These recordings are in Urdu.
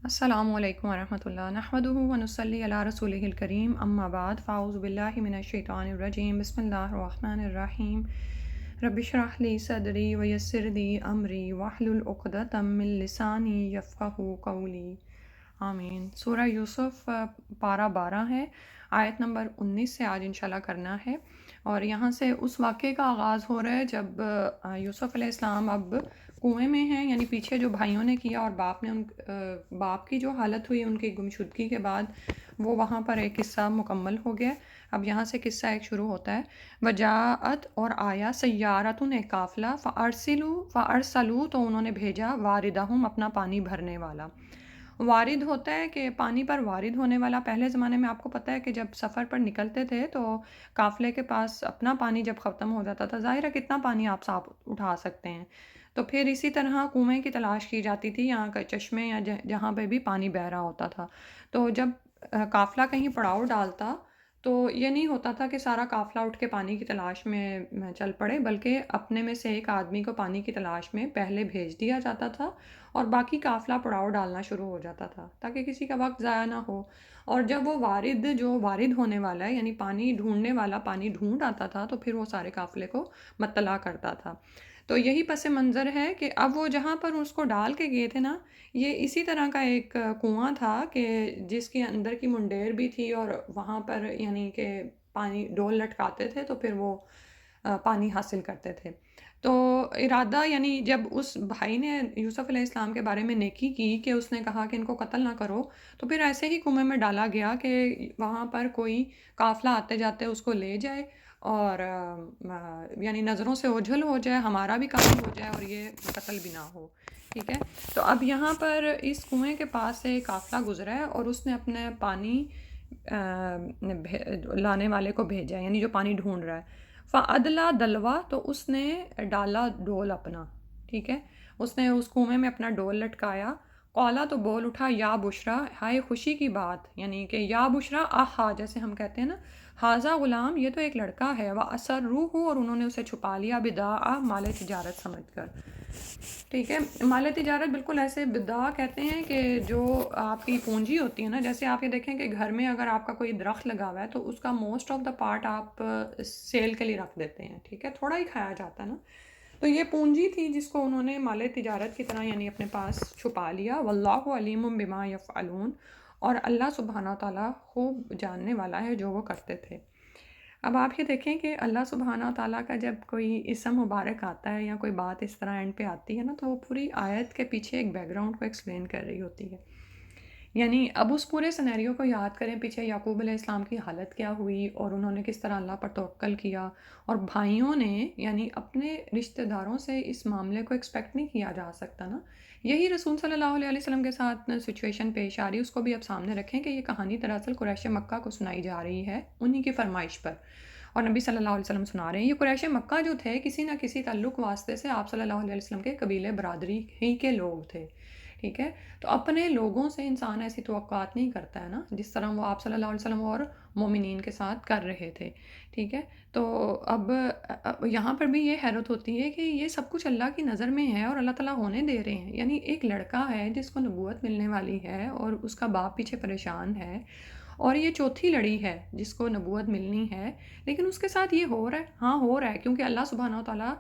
السلام علیکم ورحمۃ اللہ نحمدہ ونصلی علی رسولہ الکریم اما بعد فاعوذ باللہ من الشیطان الرجیم بسم اللہ الرحمن الرحیم رب اشرح لی صدری ویسر لی امری واحلل عقدۃ من لسانی یفقہوا قولی آمین۔ سورہ یوسف پارہ 12 ہے، آیت نمبر 19 سے آج انشاءاللہ کرنا ہے، اور یہاں سے اس واقعے کا آغاز ہو رہا ہے جب یوسف علیہ السلام اب کنویں میں ہیں، یعنی پیچھے جو بھائیوں نے کیا اور باپ کی جو حالت ہوئی ان کی گمشدگی کے بعد، وہ وہاں پر ایک قصہ مکمل ہو گیا۔ اب یہاں سے قصہ ایک شروع ہوتا ہے، وجاءت اور آیا سیارتن ایک قافلہ فارسلوا تو انہوں نے بھیجا واردہم اپنا پانی بھرنے والا۔ وارد ہوتا ہے کہ پانی پر وارد ہونے والا، پہلے زمانے میں آپ کو پتہ ہے کہ جب سفر پر نکلتے تھے تو قافلے کے پاس اپنا پانی جب ختم ہو جاتا تھا، ظاہر ہے کتنا پانی آپ صاف اٹھا سکتے ہیں، تو پھر اسی طرح کنویں کی تلاش کی جاتی تھی، یہاں کا چشمے یا جہاں پہ بھی پانی بہہ رہا ہوتا تھا۔ تو جب قافلہ کہیں پڑاؤ ڈالتا تو یہ نہیں ہوتا تھا کہ سارا قافلہ اٹھ کے پانی کی تلاش میں چل پڑے، بلکہ اپنے میں سے ایک آدمی کو پانی کی تلاش میں پہلے بھیج دیا جاتا تھا اور باقی قافلہ پڑاؤ ڈالنا شروع ہو جاتا تھا تاکہ کسی کا وقت ضائع نہ ہو۔ اور جب وہ وارد ہونے والا ہے، یعنی پانی ڈھونڈنے والا پانی ڈھونڈ آتا تھا، تو پھر وہ سارے قافلے کو مطلع کرتا تھا۔ تو یہی پس منظر ہے کہ اب وہ جہاں پر اس کو ڈال کے گئے تھے نا، یہ اسی طرح کا ایک کنواں تھا کہ جس کے اندر کی منڈیر بھی تھی، اور وہاں پر یعنی کہ پانی ڈول لٹکاتے تھے تو پھر وہ پانی حاصل کرتے تھے۔ تو ارادہ، یعنی جب اس بھائی نے یوسف علیہ السلام کے بارے میں نیکی کی کہ اس نے کہا کہ ان کو قتل نہ کرو، تو پھر ایسے ہی کنویں میں ڈالا گیا کہ وہاں پر کوئی قافلہ آتے جاتے اس کو لے جائے اور یعنی نظروں سے اوجھل ہو جائے، ہمارا بھی کام ہو جائے اور یہ قتل بھی نہ ہو، ٹھیک ہے۔ تو اب یہاں پر اس کنویں کے پاس سے قافلہ گزرا ہے اور اس نے اپنے پانی لانے والے کو بھیجا، یعنی جو پانی ڈھونڈ رہا ہے۔ فَأَدْلَا دلوا، تو اس نے ڈالا ڈول اپنا، ٹھیک ہے، اس نے اس کنویں میں اپنا ڈول لٹکایا۔ قالا، تو بول اٹھا، یا بشرا، ہائے خوشی کی بات، یعنی کہ یا بشرا آہا، جیسے ہم کہتے ہیں نا، حاضہ غلام، یہ تو ایک لڑکا ہے، وَأَسَرُّوهُ، اور انہوں نے اسے چھپا لیا، بِضَاعَۃً، مال تجارت سمجھ کر، ٹھیک ہے۔ مال تجارت بالکل ایسے بدا کہتے ہیں کہ جو آپ کی پونجی ہوتی ہے نا، جیسے آپ یہ دیکھیں کہ گھر میں اگر آپ کا کوئی درخت لگا ہوا ہے تو اس کا موسٹ آف دا پارٹ آپ سیل کے لیے رکھ دیتے ہیں، ٹھیک ہے، تھوڑا ہی کھایا جاتا ہے نا، تو یہ پونجی تھی جس کو انہوں نے مال تجارت کی طرح یعنی اپنے پاس چھپا لیا۔ واللہ علیم بما یفعلون، اور اللہ سبحانہ تعالیٰ خوب جاننے والا ہے جو وہ کرتے تھے۔ اب آپ یہ دیکھیں کہ اللہ سبحانہ تعالیٰ کا جب کوئی اسم مبارک آتا ہے یا کوئی بات اس طرح اینڈ پہ آتی ہے نا، تو وہ پوری آیت کے پیچھے ایک بیک گراؤنڈ کو ایکسپلین کر رہی ہوتی ہے۔ یعنی اب اس پورے سینیریو کو یاد کریں، پیچھے یعقوب علیہ السلام کی حالت کیا ہوئی اور انہوں نے کس طرح اللہ پر توکل کیا، اور بھائیوں نے یعنی اپنے رشتہ داروں سے اس معاملے کو ایکسپیکٹ نہیں کیا جا سکتا نا۔ یہی رسول صلی اللہ علیہ وسلم کے ساتھ سچویشن پیش آ رہی، اس کو بھی اب سامنے رکھیں کہ یہ کہانی دراصل قریش مکہ کو سنائی جا رہی ہے انہی کی فرمائش پر، اور نبی صلی اللہ علیہ وسلم سنا رہے ہیں۔ یہ قریش مکہ جو تھے کسی نہ کسی تعلق واسطے سے آپ صلی اللہ علیہ وسلم کے قبیلے برادری ہی کے لوگ تھے، ٹھیک ہے۔ تو اپنے لوگوں سے انسان ایسی توقعات نہیں کرتا ہے نا، جس طرح وہ آپ صلی اللہ علیہ وسلم اور مومنین کے ساتھ کر رہے تھے، ٹھیک ہے۔ تو اب یہاں پر بھی یہ حیرت ہوتی ہے کہ یہ سب کچھ اللہ کی نظر میں ہے اور اللہ تعالیٰ ہونے دے رہے ہیں، یعنی ایک لڑکا ہے جس کو نبوت ملنے والی ہے اور اس کا باپ پیچھے پریشان ہے، اور یہ چوتھی لڑی ہے جس کو نبوت ملنی ہے، لیکن اس کے ساتھ یہ ہو رہا ہے، ہاں ہو رہا ہے کیونکہ اللہ سبحانہ تعالیٰ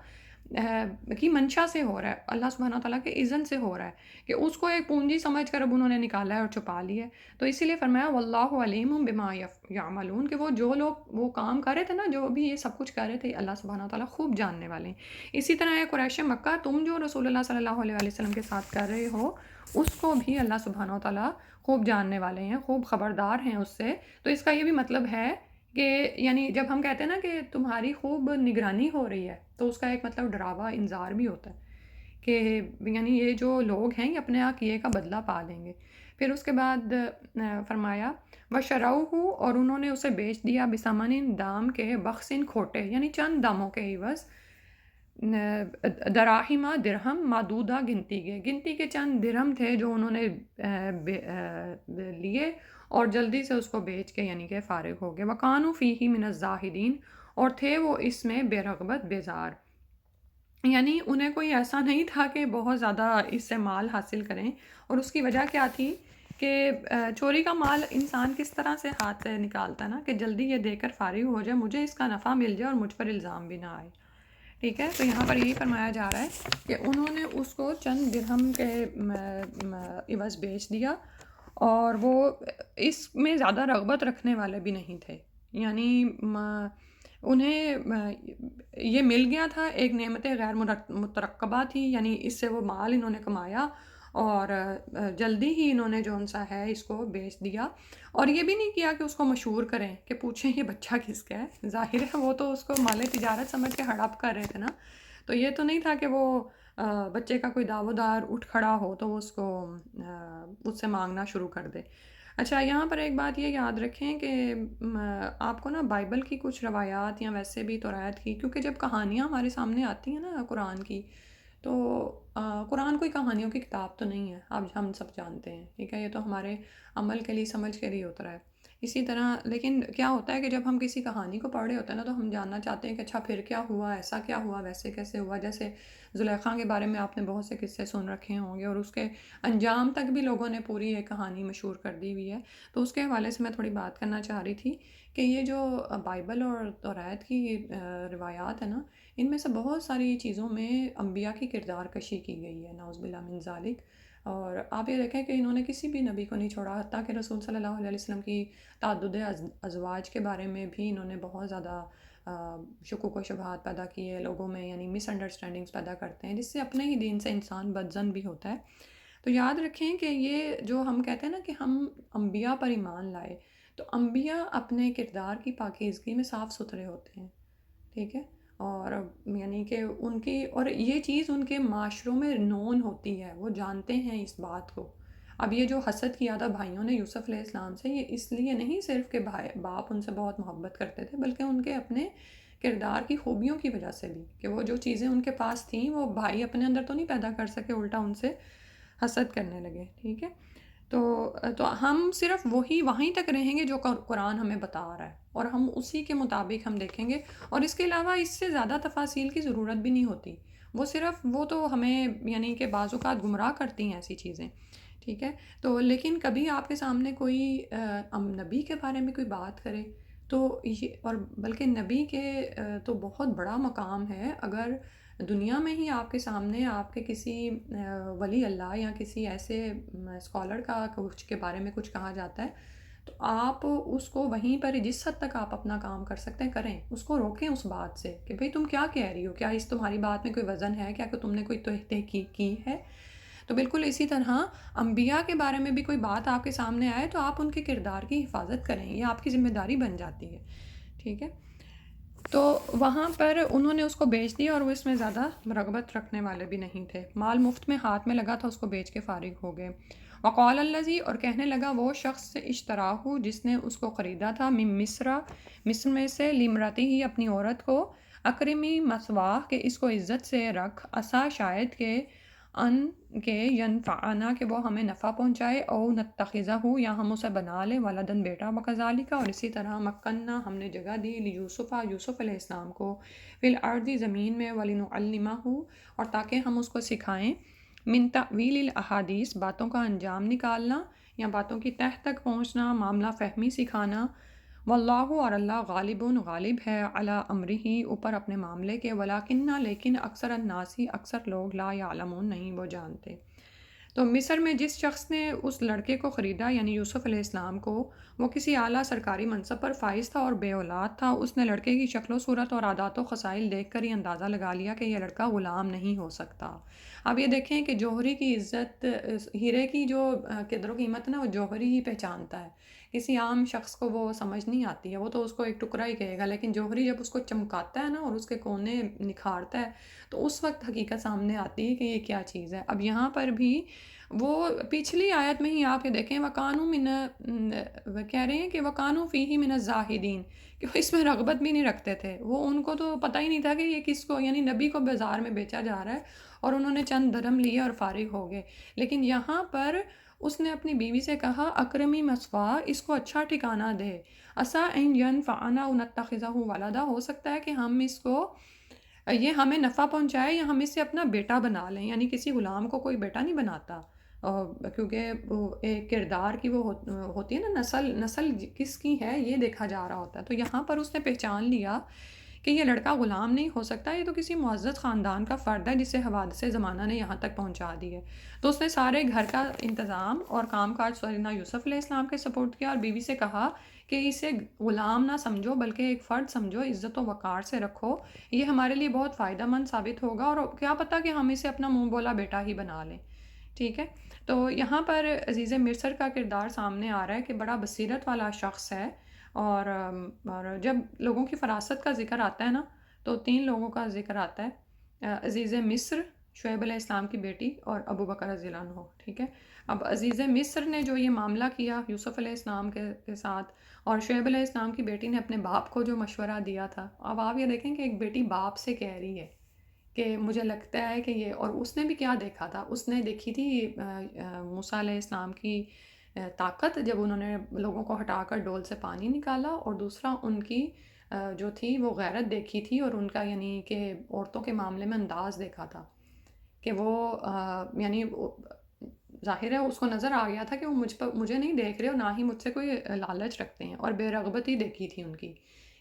کی منشا سے ہو رہا ہے، اللہ سبحانہ تعالیٰ کے اذن سے ہو رہا ہے کہ اس کو ایک پونجی سمجھ کر اب انہوں نے نکالا ہے اور چھپا لیا ہے۔ تو اسی لیے فرمایا واللہ علیم بما یعملون، کہ وہ جو لوگ وہ کام کر رہے تھے نا، جو بھی یہ سب کچھ کر رہے تھے، اللہ سبحانہ تعالیٰ خوب جاننے والے ہیں۔ اسی طرح ہے قریش مکہ، تم جو رسول اللہ صلی اللہ علیہ وسلم کے ساتھ کر رہے ہو اس کو بھی اللہ سبحانہ تعالیٰ خوب جاننے والے ہیں، خوب خبردار ہیں اس سے۔ تو اس کا یہ بھی مطلب ہے کہ یعنی جب ہم کہتے ہیں نا کہ تمہاری خوب نگرانی ہو رہی ہے، تو اس کا ایک مطلب ڈراوا انذار بھی ہوتا ہے کہ یعنی یہ جو لوگ ہیں یہ اپنے آپ کیے کا بدلہ پا لیں گے۔ پھر اس کے بعد فرمایا وَشَرَوْهُ، اور انہوں نے اسے بیچ دیا، بِثَمَنٍ، دام کے، بخسن، کھوٹے، یعنی چند داموں کے عوض، دراہیمہ، درہم، معدودہ، گنتی کے چند درہم تھے جو انہوں نے لیے اور جلدی سے اس کو بیچ کے یعنی کہ فارغ ہو گئے۔ وَقَانُوا فِيهِ مِنَ الزَّاهِدِينَ، اور تھے وہ اس میں بے رغبت بیزار۔ یعنی انہیں کوئی ایسا نہیں تھا کہ بہت زیادہ اس سے مال حاصل کریں، اور اس کی وجہ کیا تھی کہ چوری کا مال انسان کس طرح سے ہاتھ سے نکالتا ہے نا، کہ جلدی یہ دے کر فارغ ہو جائے، مجھے اس کا نفع مل جائے اور مجھ پر الزام بھی نہ آئے، ٹھیک ہے۔ تو یہاں پر یہی فرمایا جا رہا ہے کہ انہوں نے اس کو چند درہم کے عوض بیچ دیا، اور وہ اس میں زیادہ رغبت رکھنے والے بھی نہیں تھے، یعنی انہیں یہ مل گیا تھا، ایک نعمت غیر مترقبہ تھی، یعنی اس سے وہ مال انہوں نے کمایا، اور جلدی ہی انہوں نے جو سا ہے اس کو بیچ دیا، اور یہ بھی نہیں کیا کہ اس کو مشہور کریں کہ پوچھیں یہ بچہ کس کا ہے، ظاہر ہے وہ تو اس کو مال تجارت سمجھ کے ہڑپ کر رہے تھے نا، تو یہ تو نہیں تھا کہ وہ بچے کا کوئی دعویدار اٹھ کھڑا ہو تو وہ اس کو اس سے مانگنا شروع کر دے۔ اچھا، یہاں پر ایک بات یہ یاد رکھیں کہ آپ کو نا بائبل کی کچھ روایات یا ویسے بھی توریت کی، کیونکہ جب کہانیاں ہمارے سامنے آتی ہیں نا قرآن کی، تو قرآن کوئی کہانیوں کی کتاب تو نہیں ہے، اب ہم سب جانتے ہیں، ٹھیک ہے، یہ تو ہمارے عمل کے لیے سمجھ کے لیے اترا ہے۔ اسی طرح لیکن کیا ہوتا ہے کہ جب ہم کسی کہانی کو پڑھ رہے ہوتے ہیں نا، تو ہم جاننا چاہتے ہیں کہ اچھا پھر کیا ہوا، ایسا کیا ہوا، ویسے کیسے ہوا، جیسے زلیخا کے بارے میں آپ نے بہت سے قصے سن رکھے ہوں گے، اور اس کے انجام تک بھی لوگوں نے پوری ایک کہانی مشہور کر دی ہوئی ہے، تو اس کے حوالے سے میں تھوڑی بات کرنا چاہ رہی تھی کہ یہ جو بائبل اور توریت کی روایات ہیں نا، ان میں سے بہت ساری چیزوں میں انبیاء کی کردار کشی کی گئی ہے، نعوذ باللہ من ذالک، اور آپ یہ دیکھیں کہ انہوں نے کسی بھی نبی کو نہیں چھوڑا، حتیٰ کہ رسول صلی اللہ علیہ وسلم کی تعدد ازواج کے بارے میں بھی انہوں نے بہت زیادہ شکوک و شبہات پیدا کیے لوگوں میں، یعنی مس انڈرسٹینڈنگس پیدا کرتے ہیں، جس سے اپنے ہی دین سے انسان بدظن بھی ہوتا ہے۔ تو یاد رکھیں کہ یہ جو ہم کہتے ہیں نا کہ ہم انبیاء پر ایمان لائے، تو انبیاء اپنے کردار کی پاکیزگی میں صاف ستھرے ہوتے ہیں، ٹھیک ہے، اور یعنی کہ ان کی، اور یہ چیز ان کے معاشروں میں نون ہوتی ہے، وہ جانتے ہیں اس بات کو۔ اب یہ جو حسد کیا تھا بھائیوں نے یوسف علیہ السلام سے، یہ اس لیے نہیں صرف کہ باپ ان سے بہت محبت کرتے تھے، بلکہ ان کے اپنے کردار کی خوبیوں کی وجہ سے بھی، کہ وہ جو چیزیں ان کے پاس تھیں وہ بھائی اپنے اندر تو نہیں پیدا کر سکے، الٹا ان سے حسد کرنے لگے، ٹھیک ہے۔ تو ہم صرف وہیں تک رہیں گے جو قرآن ہمیں بتا رہا ہے، اور ہم اسی کے مطابق ہم دیکھیں گے، اور اس کے علاوہ اس سے زیادہ تفاصیل کی ضرورت بھی نہیں ہوتی، وہ تو ہمیں یعنی کہ بعض اوقات گمراہ کرتی ہیں ایسی چیزیں، ٹھیک ہے۔ تو لیکن کبھی آپ کے سامنے کوئی نبی کے بارے میں کوئی بات کرے، تو یہ، اور بلکہ نبی کے تو بہت بڑا مقام ہے، اگر دنیا میں ہی آپ کے سامنے آپ کے کسی ولی اللہ یا کسی ایسے اسکالر کا کچھ کے بارے میں کچھ کہا جاتا ہے، تو آپ اس کو وہیں پر جس حد تک آپ اپنا کام کر سکتے ہیں کریں، اس کو روکیں اس بات سے کہ بھئی تم کیا کہہ رہی ہو، کیا اس تمہاری بات میں کوئی وزن ہے، کیا کہ تم نے کوئی تحقیق کی ہے۔ تو بالکل اسی طرح انبیاء کے بارے میں بھی کوئی بات آپ کے سامنے آئے تو آپ ان کے کردار کی حفاظت کریں، یہ آپ کی ذمہ داری بن جاتی ہے، ٹھیک ہے۔ تو وہاں پر انہوں نے اس کو بیچ دیا، اور وہ اس میں زیادہ رغبت رکھنے والے بھی نہیں تھے، مال مفت میں ہاتھ میں لگا تھا، اس کو بیچ کے فارغ ہو گئے۔ وقال الذی، اور کہنے لگا وہ شخص اشتراہ جس نے اس کو خریدا تھا، من مصر میں سے، لامرأتہ ہی اپنی عورت کو، اکرمی مثواہ کہ اس کو عزت سے رکھ، عسیٰ شاید کہ ان کے ینفعنا کہ وہ ہمیں نفع پہنچائے، او نتخذہ یا ہم اسے بنا لیں ولدن بیٹا، وکذالک اور اسی طرح مکننا ہم نے جگہ دی لیوسف یوسف علیہ السلام کو، فی الارض زمین میں، ولنعلمہ اور تاکہ ہم اس کو سکھائیں، من تأویل الاحادیث باتوں کا انجام نکالنا یا باتوں کی تہ تک پہنچنا، معاملہ فہمی سکھانا، واللہ اور اللہ غالب ہے، علی امرہ اوپر اپنے معاملے کے، ولیکنہ لیکن اکثر الناس اکثر لوگ، لا یعلمون نہیں وہ جانتے۔ تو مصر میں جس شخص نے اس لڑکے کو خریدا یعنی یوسف علیہ السلام کو، وہ کسی اعلیٰ سرکاری منصب پر فائز تھا اور بے اولاد تھا، اس نے لڑکے کی شکل و صورت اور عادات و خصائل دیکھ کر یہ اندازہ لگا لیا کہ یہ لڑکا غلام نہیں ہو سکتا۔ اب یہ دیکھیں کہ جوہری کی عزت، ہیرے کی جو قدر و قیمت نا، وہ جوہری ہی پہچانتا ہے، کسی عام شخص کو وہ سمجھ نہیں آتی ہے، وہ تو اس کو ایک ٹکڑا ہی کہے گا، لیکن جوہری جب اس کو چمکاتا ہے نا اور اس کے کونے نکھارتا ہے، تو اس وقت حقیقت سامنے آتی ہے کہ یہ کیا چیز ہے۔ اب یہاں پر بھی وہ پچھلی آیت میں ہی آپ یہ دیکھیں وَقَانُوا وہ کہہ رہے ہیں کہ وَقَانُوا فِيهِ مِنَ الزَّاهِدِينَ، کہ وہ اس میں رغبت بھی نہیں رکھتے تھے، وہ ان کو تو پتہ ہی نہیں تھا کہ یہ کس کو، یعنی نبی کو بازار میں بیچا جا رہا ہے، اور انہوں نے چند درہم لیے اور فارغ ہو گئے۔ لیکن یہاں پر اس نے اپنی بیوی سے کہا اکرمی مثواہ، اس کو اچھا ٹھکانہ دے، عسیٰ ان ینفعنا او نتخذہ ولدا، ہو سکتا ہے کہ ہم اس کو یہ ہمیں نفع پہنچائے یا ہم اسے اپنا بیٹا بنا لیں، یعنی کسی غلام کو کوئی بیٹا نہیں بناتا، کیونکہ وہ ایک کردار کی وہ ہوتی ہے نا، نسل کس کی ہے یہ دیکھا جا رہا ہوتا ہے۔ تو یہاں پر اس نے پہچان لیا کہ یہ لڑکا غلام نہیں ہو سکتا، یہ تو کسی معزز خاندان کا فرد ہے جسے حوادث زمانہ نے یہاں تک پہنچا دی ہے۔ تو اس نے سارے گھر کا انتظام اور کام کاج سیدنا یوسف علیہ السلام کے سپورٹ کیا، اور بیوی سے کہا کہ اسے غلام نہ سمجھو بلکہ ایک فرد سمجھو، عزت و وقار سے رکھو، یہ ہمارے لیے بہت فائدہ مند ثابت ہوگا، اور کیا پتہ کہ ہم اسے اپنا منہ بولا بیٹا ہی بنا لیں۔ ٹھیک ہے، تو یہاں پر عزیز مصر کا کردار سامنے آ رہا ہے کہ بڑا بصیرت والا شخص ہے، اور جب لوگوں کی فراست کا ذکر آتا ہے نا تو 3 لوگوں کا ذکر آتا ہے، عزیز مصر، شعیب علیہ السلام کی بیٹی، اور ابو بکر رضی اللہ عنہ۔ ٹھیک ہے، اب عزیز مصر نے جو یہ معاملہ کیا یوسف علیہ السلام کے ساتھ، اور شعیب علیہ السلام کی بیٹی نے اپنے باپ کو جو مشورہ دیا تھا، اب آپ یہ دیکھیں کہ ایک بیٹی باپ سے کہہ رہی ہے کہ مجھے لگتا ہے کہ یہ، اور اس نے بھی کیا دیکھا تھا، اس نے دیکھی تھی موسیٰ علیہ السلام کی طاقت، جب انہوں نے لوگوں کو ہٹا کر ڈول سے پانی نکالا، اور دوسرا ان کی جو تھی وہ غیرت دیکھی تھی، اور ان کا یعنی کہ عورتوں کے معاملے میں انداز دیکھا تھا کہ وہ یعنی ظاہر ہے اس کو نظر آ گیا تھا کہ وہ مجھے نہیں دیکھ رہے اور نہ ہی مجھ سے کوئی لالچ رکھتے ہیں، اور بے رغبتی دیکھی تھی ان کی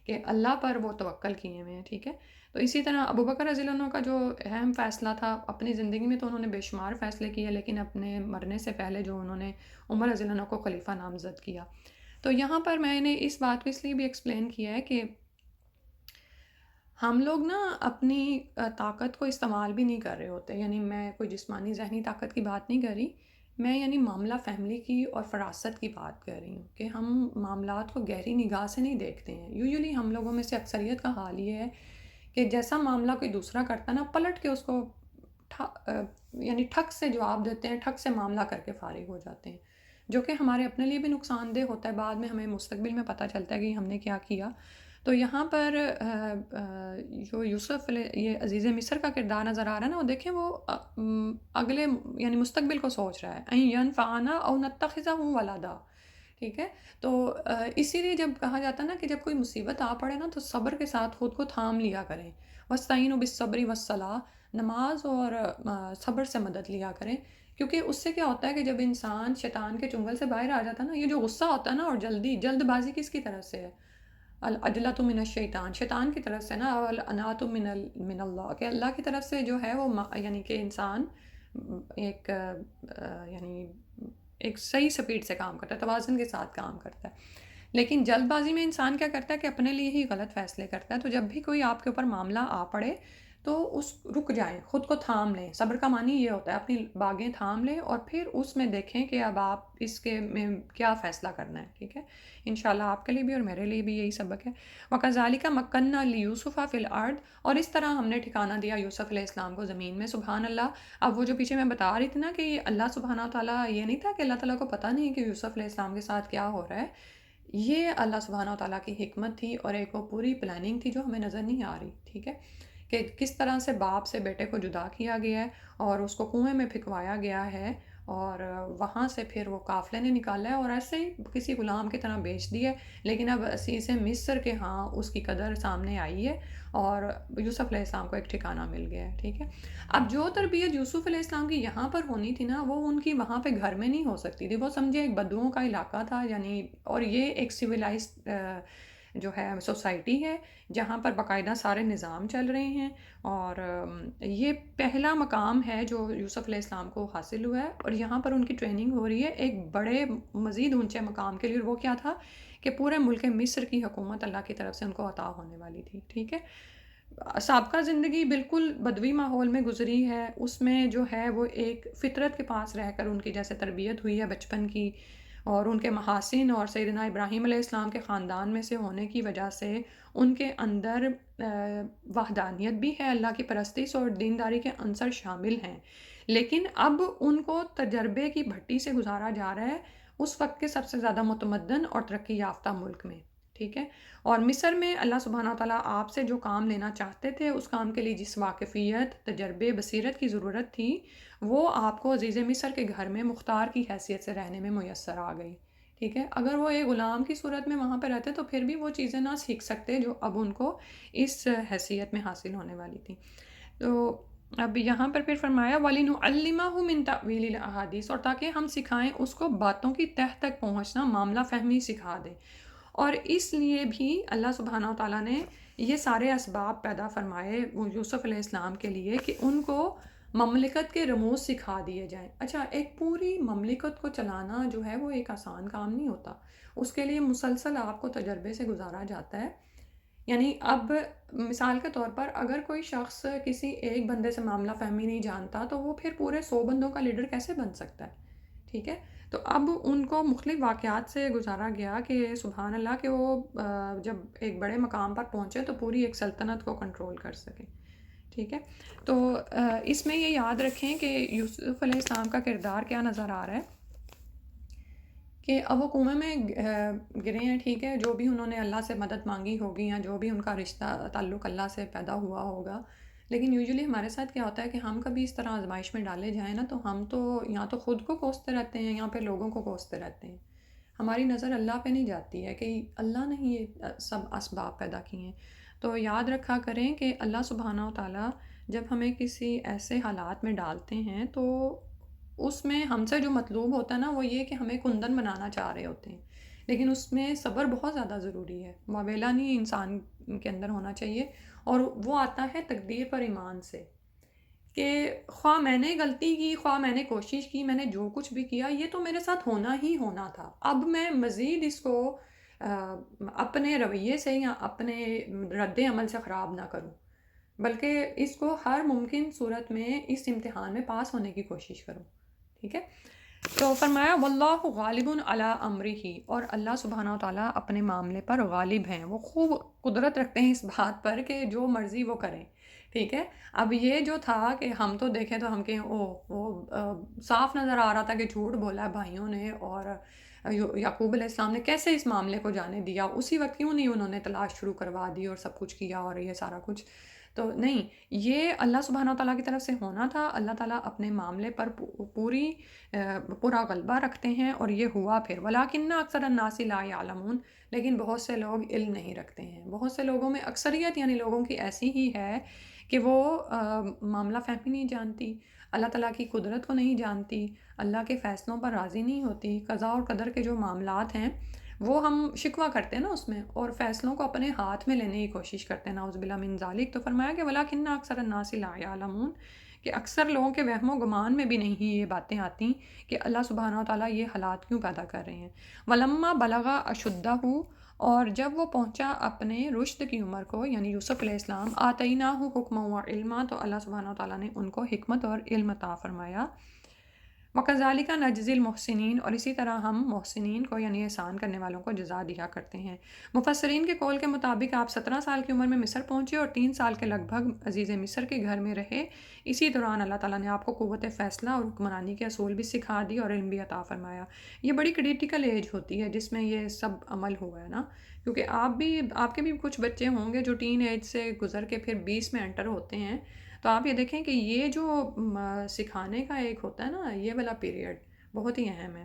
کہ اللہ پر وہ توکل کیے ہوئے ہیں۔ ٹھیک ہے، تو اسی طرح ابو بکر رضی اللہ عنہ کا جو اہم فیصلہ تھا اپنی زندگی میں، تو انہوں نے بے شمار فیصلے کیے، لیکن اپنے مرنے سے پہلے جو انہوں نے عمر رضی اللہ عنہ کو خلیفہ نامزد کیا۔ تو یہاں پر میں نے اس بات کو اس لیے بھی ایکسپلین کیا ہے کہ ہم لوگ نا اپنی طاقت کو استعمال بھی نہیں کر رہے ہوتے، یعنی میں کوئی جسمانی ذہنی طاقت کی بات نہیں کر رہی، میں یعنی معاملہ فیملی کی اور فراست کی بات کر رہی ہوں کہ ہم معاملات کو گہری نگاہ سے نہیں دیکھتے ہیں۔ یوزلی ہم لوگوں میں سے اکثریت کا حال یہ ہے کہ جیسا معاملہ کوئی دوسرا کرتا ہے نا، پلٹ کے اس کو یعنی ٹھک سے جواب دیتے ہیں، ٹھک سے معاملہ کر کے فارغ ہو جاتے ہیں، جو کہ ہمارے اپنے لیے بھی نقصان دہ ہوتا ہے، بعد میں ہمیں مستقبل میں پتہ چلتا ہے کہ ہم نے کیا کیا۔ تو یہاں پر جو یوسف یہ عزیز مصر کا کردار نظر آ رہا ہے نا، وہ دیکھیں وہ اگلے یعنی مستقبل کو سوچ رہا ہے، این ینفعنا او نتخذہ ولدا۔ ٹھیک ہے، تو اسی لیے جب کہا جاتا ہے نا کہ جب کوئی مصیبت آ پڑے نا تو صبر کے ساتھ خود کو تھام لیا کریں، وَاسْتَعِینُوا بِالصَّبْرِ وَالصَّلَاةِ، نماز اور صبر سے مدد لیا کریں، کیونکہ اس سے کیا ہوتا ہے کہ جب انسان شیطان کے چنگل سے باہر آ جاتا ہے نا، یہ جو غصہ ہوتا ہے نا اور جلد بازی کس کی طرف سے ہے؟ العجلۃ من الشیطان، شیطان کی طرف سے نا، والانات من اللہ، کہ اللہ کی طرف سے جو ہے وہ یعنی کہ انسان ایک یعنی ایک صحیح سپیڈ سے کام کرتا ہے، توازن کے ساتھ کام کرتا ہے، لیکن جلد بازی میں انسان کیا کرتا ہے کہ اپنے لیے ہی غلط فیصلے کرتا ہے۔ تو جب بھی کوئی آپ کے اوپر معاملہ آ پڑے تو رک جائیں، خود کو تھام لیں۔ صبر کا معنی یہ ہوتا ہے اپنی باگیں تھام لیں اور پھر اس میں دیکھیں کہ اب آپ اس کے میں کیا فیصلہ کرنا ہے۔ ٹھیک ہے، انشاءاللہ آپ کے لیے بھی اور میرے لیے بھی یہی سبق ہے۔ وَكَذَلِكَ مَكَّنَّا لِيُوسُفَ فِي الْأَرْضِ، اور اس طرح ہم نے ٹھکانہ دیا یوسف علیہ السلام کو زمین میں۔ سبحان اللہ، اب وہ جو پیچھے میں بتا رہی تھی نا کہ اللہ سبحانہ تعالیٰ، یہ نہیں تھا کہ اللہ تعالیٰ کو پتہ نہیں کہ یوسف علیہ السلام کے ساتھ کیا ہو رہا ہے، یہ اللہ سبحانہ تعالیٰ کی حکمت تھی اور ایک وہ پوری پلاننگ تھی جو ہمیں نظر نہیں آ رہی۔ ٹھیک ہے، کہ کس طرح سے باپ سے بیٹے کو جدا کیا گیا ہے اور اس کو کنویں میں پھینکوایا گیا ہے، اور وہاں سے پھر وہ قافلے نے نکالا ہے اور ایسے ہی کسی غلام کی طرح بیچ دیا ہے، لیکن اب عزیز مصر کے ہاں اس کی قدر سامنے آئی ہے اور یوسف علیہ السلام کو ایک ٹھکانہ مل گیا ہے۔ ٹھیک ہے، اب جو تربیت یوسف علیہ السلام کی یہاں پر ہونی تھی نا، وہ ان کی وہاں پہ گھر میں نہیں ہو سکتی تھی، وہ سمجھے ایک بدوؤں کا علاقہ تھا، یعنی اور یہ ایک سویلائزڈ جو ہے سوسائٹی ہے جہاں پر باقاعدہ سارے نظام چل رہے ہیں، اور یہ پہلا مقام ہے جو یوسف علیہ السلام کو حاصل ہوا ہے، اور یہاں پر ان کی ٹریننگ ہو رہی ہے ایک بڑے مزید اونچے مقام کے لیے، اور وہ کیا تھا کہ پورے ملک مصر کی حکومت اللہ کی طرف سے ان کو عطا ہونے والی تھی۔ ٹھیک ہے، سابقہ زندگی بالکل بدوی ماحول میں گزری ہے، اس میں جو ہے وہ ایک فطرت کے پاس رہ کر ان کی جیسے تربیت ہوئی ہے بچپن کی، اور ان کے محاسن اور سیدنا ابراہیم علیہ السلام کے خاندان میں سے ہونے کی وجہ سے ان کے اندر وحدانیت بھی ہے، اللہ کی پرستش اور دینداری کے عنصر شامل ہیں، لیکن اب ان کو تجربے کی بھٹی سے گزارا جا رہا ہے اس وقت کے سب سے زیادہ متمدن اور ترقی یافتہ ملک میں۔ ٹھیک ہے، اور مصر میں اللہ سبحانہ تعالیٰ آپ سے جو کام لینا چاہتے تھے، اس کام کے لیے جس واقفیت، تجربے، بصیرت کی ضرورت تھی، وہ آپ کو عزیز مصر کے گھر میں مختار کی حیثیت سے رہنے میں میسر آ گئی۔ ٹھیک ہے. اگر وہ ایک غلام کی صورت میں وہاں پہ رہتے تو پھر بھی وہ چیزیں نہ سیکھ سکتے جو اب ان کو اس حیثیت میں حاصل ہونے والی تھیں. تو اب یہاں پر پھر فرمایا وَلِنُعَلِّمَهُ مِن تَأْوِيلِ الْأَحَادِيثِ، اور تاکہ ہم سکھائیں اس کو باتوں کی تہ تک پہنچنا، معاملہ فہمی سکھا دیں. اور اس لیے بھی اللہ سبحانہ و تعالیٰ نے یہ سارے اسباب پیدا فرمائے وہ یوسف علیہ السلام کے لیے کہ ان کو مملکت کے رموز سکھا دیے جائیں. اچھا، ایک پوری مملکت کو چلانا جو ہے وہ ایک آسان کام نہیں ہوتا. اس کے لیے مسلسل آپ کو تجربے سے گزارا جاتا ہے. یعنی اب مثال کے طور پر اگر کوئی شخص کسی ایک بندے سے معاملہ فہمی نہیں جانتا تو وہ پھر پورے 100 بندوں کا لیڈر کیسے بن سکتا ہے؟ ٹھیک ہے. تو اب ان کو مختلف واقعات سے گزارا گیا کہ سبحان اللہ کہ وہ جب ایک بڑے مقام پر پہنچے تو پوری ایک سلطنت کو کنٹرول کر سکے. ٹھیک ہے. تو اس میں یہ یاد رکھیں کہ یوسف علیہ السلام کا کردار کیا نظر آ رہا ہے کہ اب وہ کنویں میں گرے ہیں. ٹھیک ہے. جو بھی انہوں نے اللہ سے مدد مانگی ہوگی یا جو بھی ان کا رشتہ تعلق اللہ سے پیدا ہوا ہوگا، لیکن یوزلی ہمارے ساتھ کیا ہوتا ہے کہ ہم کبھی اس طرح آزمائش میں ڈالے جائیں نا تو ہم تو یا تو خود کو کوستے رہتے ہیں یا پھر لوگوں کو کوستے رہتے ہیں. ہماری نظر اللہ پہ نہیں جاتی ہے کہ اللہ نے ہی یہ سب اسباب پیدا کیے ہیں. تو یاد رکھا کریں کہ اللہ سبحانہ و تعالیٰ جب ہمیں کسی ایسے حالات میں ڈالتے ہیں تو اس میں ہم سے جو مطلوب ہوتا ہے نا وہ یہ کہ ہمیں کندن بنانا چاہ رہے ہوتے ہیں، لیکن اس میں صبر بہت زیادہ ضروری ہے. واویلا نہیں انسان کے اندر ہونا چاہیے، اور وہ آتا ہے تقدیر پر ایمان سے کہ خواہ میں نے غلطی کی، خواہ میں نے کوشش کی، میں نے جو کچھ بھی کیا یہ تو میرے ساتھ ہونا ہی ہونا تھا. اب میں مزید اس کو اپنے رویے سے یا اپنے رد عمل سے خراب نہ کروں، بلکہ اس کو ہر ممکن صورت میں اس امتحان میں پاس ہونے کی کوشش کروں. ٹھیک ہے. تو فرمایا واللہ غالب علی امرہ، اور اللہ سبحانہ و تعالیٰ اپنے معاملے پر غالب ہیں. وہ خوب قدرت رکھتے ہیں اس بات پر کہ جو مرضی وہ کریں. ٹھیک ہے. اب یہ جو تھا کہ ہم تو دیکھیں تو ہم کہیں وہ صاف نظر آ رہا تھا کہ جھوٹ بولا ہے بھائیوں نے، اور یعقوب علیہ السلام نے کیسے اس معاملے کو جانے دیا، اسی وقت کیوں نہیں انہوں نے تلاش شروع کروا دی اور سب کچھ کیا اور یہ سارا کچھ. تو نہیں، یہ اللہ سبحانہ و تعالیٰ کی طرف سے ہونا تھا. اللہ تعالیٰ اپنے معاملے پر پورا غلبہ رکھتے ہیں، اور یہ ہوا پھر. وَلَٰكِنَّ أَكْثَرَ النَّاسِ لَا يَعْلَمُونَ، لیکن بہت سے لوگ علم نہیں رکھتے ہیں. بہت سے لوگوں میں اکثریت یعنی لوگوں کی ایسی ہی ہے کہ وہ معاملہ فہمی نہیں جانتی، اللہ تعالیٰ کی قدرت کو نہیں جانتی، اللہ کے فیصلوں پر راضی نہیں ہوتی. قضاء اور قدر کے جو معاملات ہیں وہ ہم شکوہ کرتے ہیں نا اس میں، اور فیصلوں کو اپنے ہاتھ میں لینے کی کوشش کرتے ہیں، نعوذ باللہ من ذالک. تو فرمایا کہ وَلَٰكِنَّ أَكْثَرَ النَّاسِ لَا يَعْلَمُونَ، کہ اکثر لوگوں کے وہم و گمان میں بھی نہیں یہ باتیں آتی کہ اللہ سبحانہ و تعالیٰ یہ حالات کیوں پیدا کر رہے ہیں. وَلَمَّا بَلَغَ أَشُدَّهُ، اور جب وہ پہنچا اپنے رشد کی عمر کو، یعنی یوسف علیہ السلام، آتَيْنَاهُ حُکْمًا وَعِلْمًا، تو اللہ سبحانہ و تعالیٰ نے ان کو حکمت اور علم عطا فرمایا. وَكَذَلِكَ نَجْزِي الْمُحْسِنِينَ، اور اسی طرح ہم محسنین کو یعنی احسان کرنے والوں کو جزا دیا کرتے ہیں. مفسرین کے قول کے مطابق آپ 17 سال کی عمر میں مصر پہنچے اور 3 سال کے لگ بھگ عزیز مصر کے گھر میں رہے. اسی دوران اللہ تعالیٰ نے آپ کو قوت فیصلہ اور حکمرانی کے اصول بھی سکھا دی اور علم بھی عطا فرمایا. یہ بڑی کریٹیکل ایج ہوتی ہے جس میں یہ سب عمل ہوا ہے نا، کیونکہ آپ کے بھی کچھ بچے ہوں گے جو ٹین ایج سے گزر کے پھر 20 میں انٹر ہوتے ہیں. تو آپ یہ دیکھیں کہ یہ جو سکھانے کا ایک ہوتا ہے نا، یہ والا پیریڈ بہت ہی اہم ہے.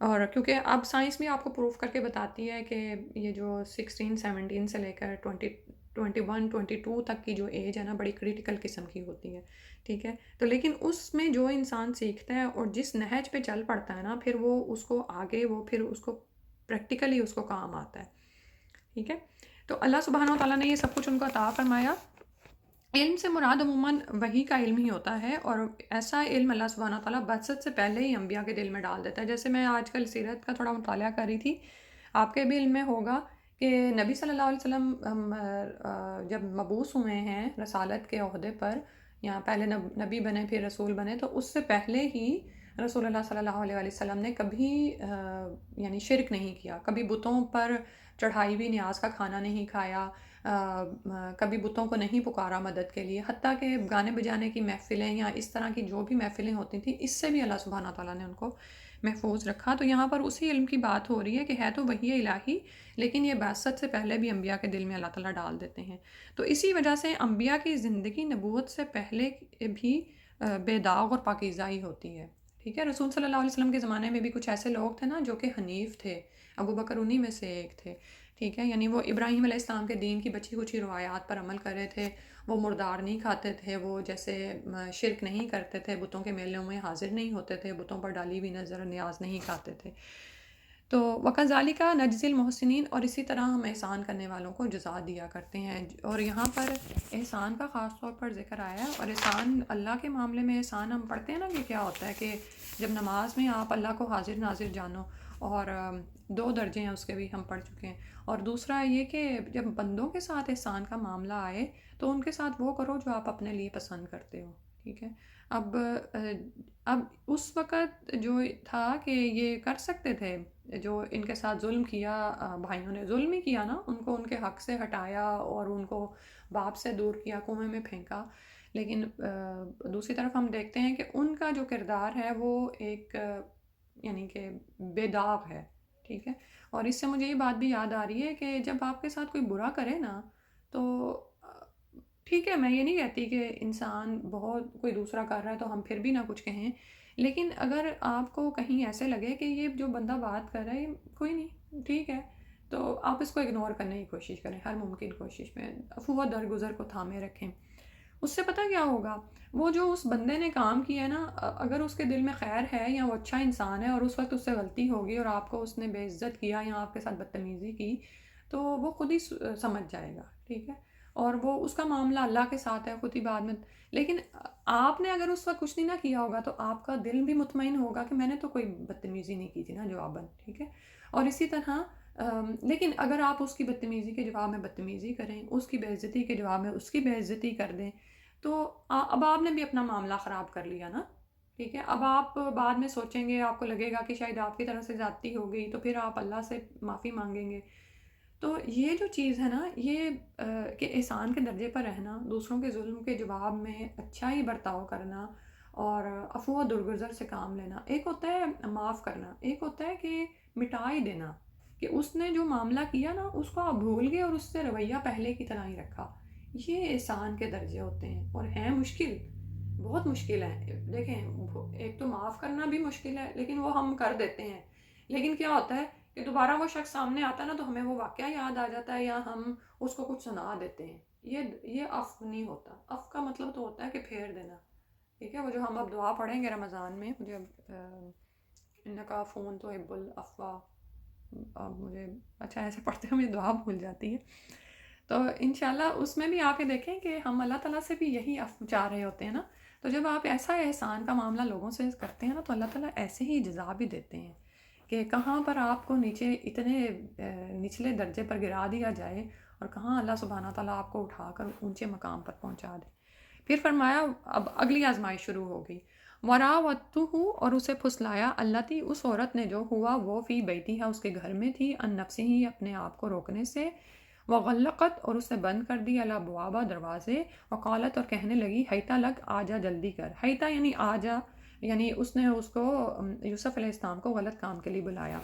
اور کیونکہ اب سائنس بھی آپ کو پروف کر کے بتاتی ہے کہ یہ جو 16 17 سے لے کر 21 22 تک کی جو ایج ہے نا بڑی کریٹیکل قسم کی ہوتی ہے. ٹھیک ہے. تو لیکن اس میں جو انسان سیکھتا ہے اور جس نہج پہ چل پڑتا ہے نا، پھر وہ اس کو آگے وہ پھر اس کو پریکٹیکلی اس کو کام آتا ہے. ٹھیک ہے. تو اللہ سبحانہ و تعالیٰ نے یہ سب کچھ ان کو عطا فرمایا. علم سے مراد عموماً وحی کا علم ہی ہوتا ہے، اور ایسا علم اللہ سبحانہ و تعالیٰ بعثت سے پہلے ہی انبیاء کے دل میں ڈال دیتا ہے. جیسے میں آج کل سیرت کا تھوڑا مطالعہ کر رہی تھی، آپ کے بھی علم میں ہوگا کہ نبی صلی اللہ علیہ وسلم جب مبعوث ہوئے ہیں رسالت کے عہدے پر، یا پہلے نبی بنے پھر رسول بنے، تو اس سے پہلے ہی رسول اللہ صلی اللہ علیہ وسلم نے کبھی یعنی شرک نہیں کیا، کبھی بتوں پر چڑھائی ہوئی نیاز کا کھانا نہیں کھایا، کبھی بتوں کو نہیں پکارا مدد کے لیے. حتیٰ کہ گانے بجانے کی محفلیں یا اس طرح کی جو بھی محفلیں ہوتی تھیں اس سے بھی اللہ سبحانہ تعالیٰ نے ان کو محفوظ رکھا. تو یہاں پر اسی علم کی بات ہو رہی ہے کہ ہے تو وحی الہی، لیکن یہ بعثت سے پہلے بھی انبیاء کے دل میں اللہ تعالیٰ ڈال دیتے ہیں. تو اسی وجہ سے انبیاء کی زندگی نبوت سے پہلے بھی بے داغ اور پاکیزہ ہی ہوتی ہے. ٹھیک ہے، رسول صلی اللہ علیہ وسلم کے زمانے میں بھی کچھ ایسے لوگ تھے نا جو کہ حنیف تھے، ابو بکر انہی میں سے ایک تھے، ٹھیک ہے، یعنی وہ ابراہیم علیہ السلام کے دین کی بچی کچھ روایات پر عمل کر رہے تھے، وہ مردار نہیں کھاتے تھے، وہ جیسے شرک نہیں کرتے تھے، بتوں کے میلوں میں حاضر نہیں ہوتے تھے، بتوں پر ڈالی ہوئی نظر نیاز نہیں کھاتے تھے. تو وَكَذَلِكَ نَجْزِي الْمُحْسِنِينَ، اور اسی طرح ہم احسان کرنے والوں کو جزا دیا کرتے ہیں. اور یہاں پر احسان کا خاص طور پر ذکر آیا ہے، اور احسان اللہ کے معاملے میں احسان ہم پڑھتے ہیں نا کہ کیا ہوتا ہے کہ جب نماز میں آپ اللہ کو حاضر ناظر جانو، اور 2 درجے ہیں اس کے بھی ہم پڑھ چکے ہیں. اور دوسرا یہ کہ جب بندوں کے ساتھ احسان کا معاملہ آئے تو ان کے ساتھ وہ کرو جو آپ اپنے لیے پسند کرتے ہو، ٹھیک ہے. اب اب اس وقت جو تھا کہ یہ کر سکتے تھے، جو ان کے ساتھ ظلم کیا، بھائیوں نے ظلم ہی کیا نا، ان کو ان کے حق سے ہٹایا اور ان کو باپ سے دور کیا، کنویں میں پھینکا. لیکن دوسری طرف ہم دیکھتے ہیں کہ ان کا جو کردار ہے وہ ایک یعنی کہ بے داغ ہے، ٹھیک ہے. اور اس سے مجھے یہ بات بھی یاد آ رہی ہے کہ جب آپ کے ساتھ کوئی برا کرے نا تو ٹھیک ہے، میں یہ نہیں کہتی کہ انسان بہت کوئی دوسرا کر رہا ہے تو ہم پھر بھی نہ کچھ کہیں، لیکن اگر آپ کو کہیں ایسے لگے کہ یہ جو بندہ بات کر رہا ہے کوئی نہیں ٹھیک ہے، تو آپ اس کو اگنور کرنے کی کوشش کریں، ہر ممکن کوشش میں عفو و درگزر کو تھامے رکھیں. اس سے پتہ کیا ہوگا، وہ جو اس بندے نے کام کیا ہے نا، اگر اس کے دل میں خیر ہے یا وہ اچھا انسان ہے اور اس وقت اس سے غلطی ہوگی اور آپ کو اس نے بے عزت کیا یا آپ کے ساتھ بدتمیزی کی، تو وہ خود ہی سمجھ جائے گا، ٹھیک ہے. اور وہ اس کا معاملہ اللہ کے ساتھ ہے، خود ہی بعد میں. لیکن آپ نے اگر اس وقت کچھ نہیں نہ کیا ہوگا تو آپ کا دل بھی مطمئن ہوگا کہ میں نے تو کوئی بدتمیزی نہیں کی تھی نا جواباً، ٹھیک ہے. اور اسی طرح لیکن اگر آپ اس کی بدتمیزی کے جواب میں بدتمیزی کریں، اس کی بے عزتی کے جواب میں اس کی بے عزتی کر دیں، تو اب آپ نے بھی اپنا معاملہ خراب کر لیا نا، ٹھیک ہے. اب آپ بعد میں سوچیں گے، آپ کو لگے گا کہ شاید آپ کی طرف سے زیادتی ہو گئی، تو پھر آپ اللہ سے معافی مانگیں گے. تو یہ جو چیز ہے نا، یہ کہ احسان کے درجے پر رہنا، دوسروں کے ظلم کے جواب میں اچھا ہی برتاؤ کرنا اور عفو و درگزر سے کام لینا. ایک ہوتا ہے معاف کرنا، ایک ہوتا ہے کہ مٹا ہی دینا، کہ اس نے جو معاملہ کیا نا اس کو آپ بھول گئے اور اس سے رویہ پہلے کی طرح ہی رکھا. یہ احسان کے درجے ہوتے ہیں اور ہیں مشکل، بہت مشکل ہیں. دیکھیں، ایک تو معاف کرنا بھی مشکل ہے لیکن وہ ہم کر دیتے ہیں، لیکن کیا ہوتا ہے کہ دوبارہ وہ شخص سامنے آتا ہے نا تو ہمیں وہ واقعہ یاد آ جاتا ہے یا ہم اس کو کچھ سنا دیتے ہیں. یہ عفو نہیں ہوتا. عفو کا مطلب تو ہوتا ہے کہ پھیر دینا، ٹھیک ہے. وہ جو ہم اب دعا پڑھیں گے رمضان میں، مجھے اب انکا فون تو حب العفو، اب مجھے اچھا ایسے پڑھتے ہوئے مجھے دعا بھول جاتی ہے. تو انشاءاللہ اس میں بھی آپ یہ دیکھیں کہ ہم اللہ تعالیٰ سے بھی یہی عفو چاہ رہے ہوتے ہیں نا. تو جب آپ ایسا احسان کا معاملہ لوگوں سے کرتے ہیں نا تو اللہ تعالیٰ ایسے ہی جزا بھی دیتے ہیں کہ کہاں پر آپ کو نیچے اتنے نچلے درجے پر گرا دیا جائے اور کہاں اللہ سبحانہ تعالیٰ آپ کو اٹھا کر اونچے مقام پر پہنچا دے. پھر فرمایا اب اگلی آزمائش شروع ہو گئی. وراوتہ، اور اسے پھسلایا، التی، اس عورت نے جو ہوا وہ فی بیتی ہے اس کے گھر میں تھی، ان نفسی ہی، اپنے آپ کو روکنے سے، وغلقت، اور اس نے بند کر دی، الابواب، دروازے، وقالت، اور کہنے لگی، حیتا لگ، آجا جلدی کر. حیتا یعنی آجا، یعنی اس نے اس کو یوسف علیہ السلام کو غلط کام کے لیے بلایا.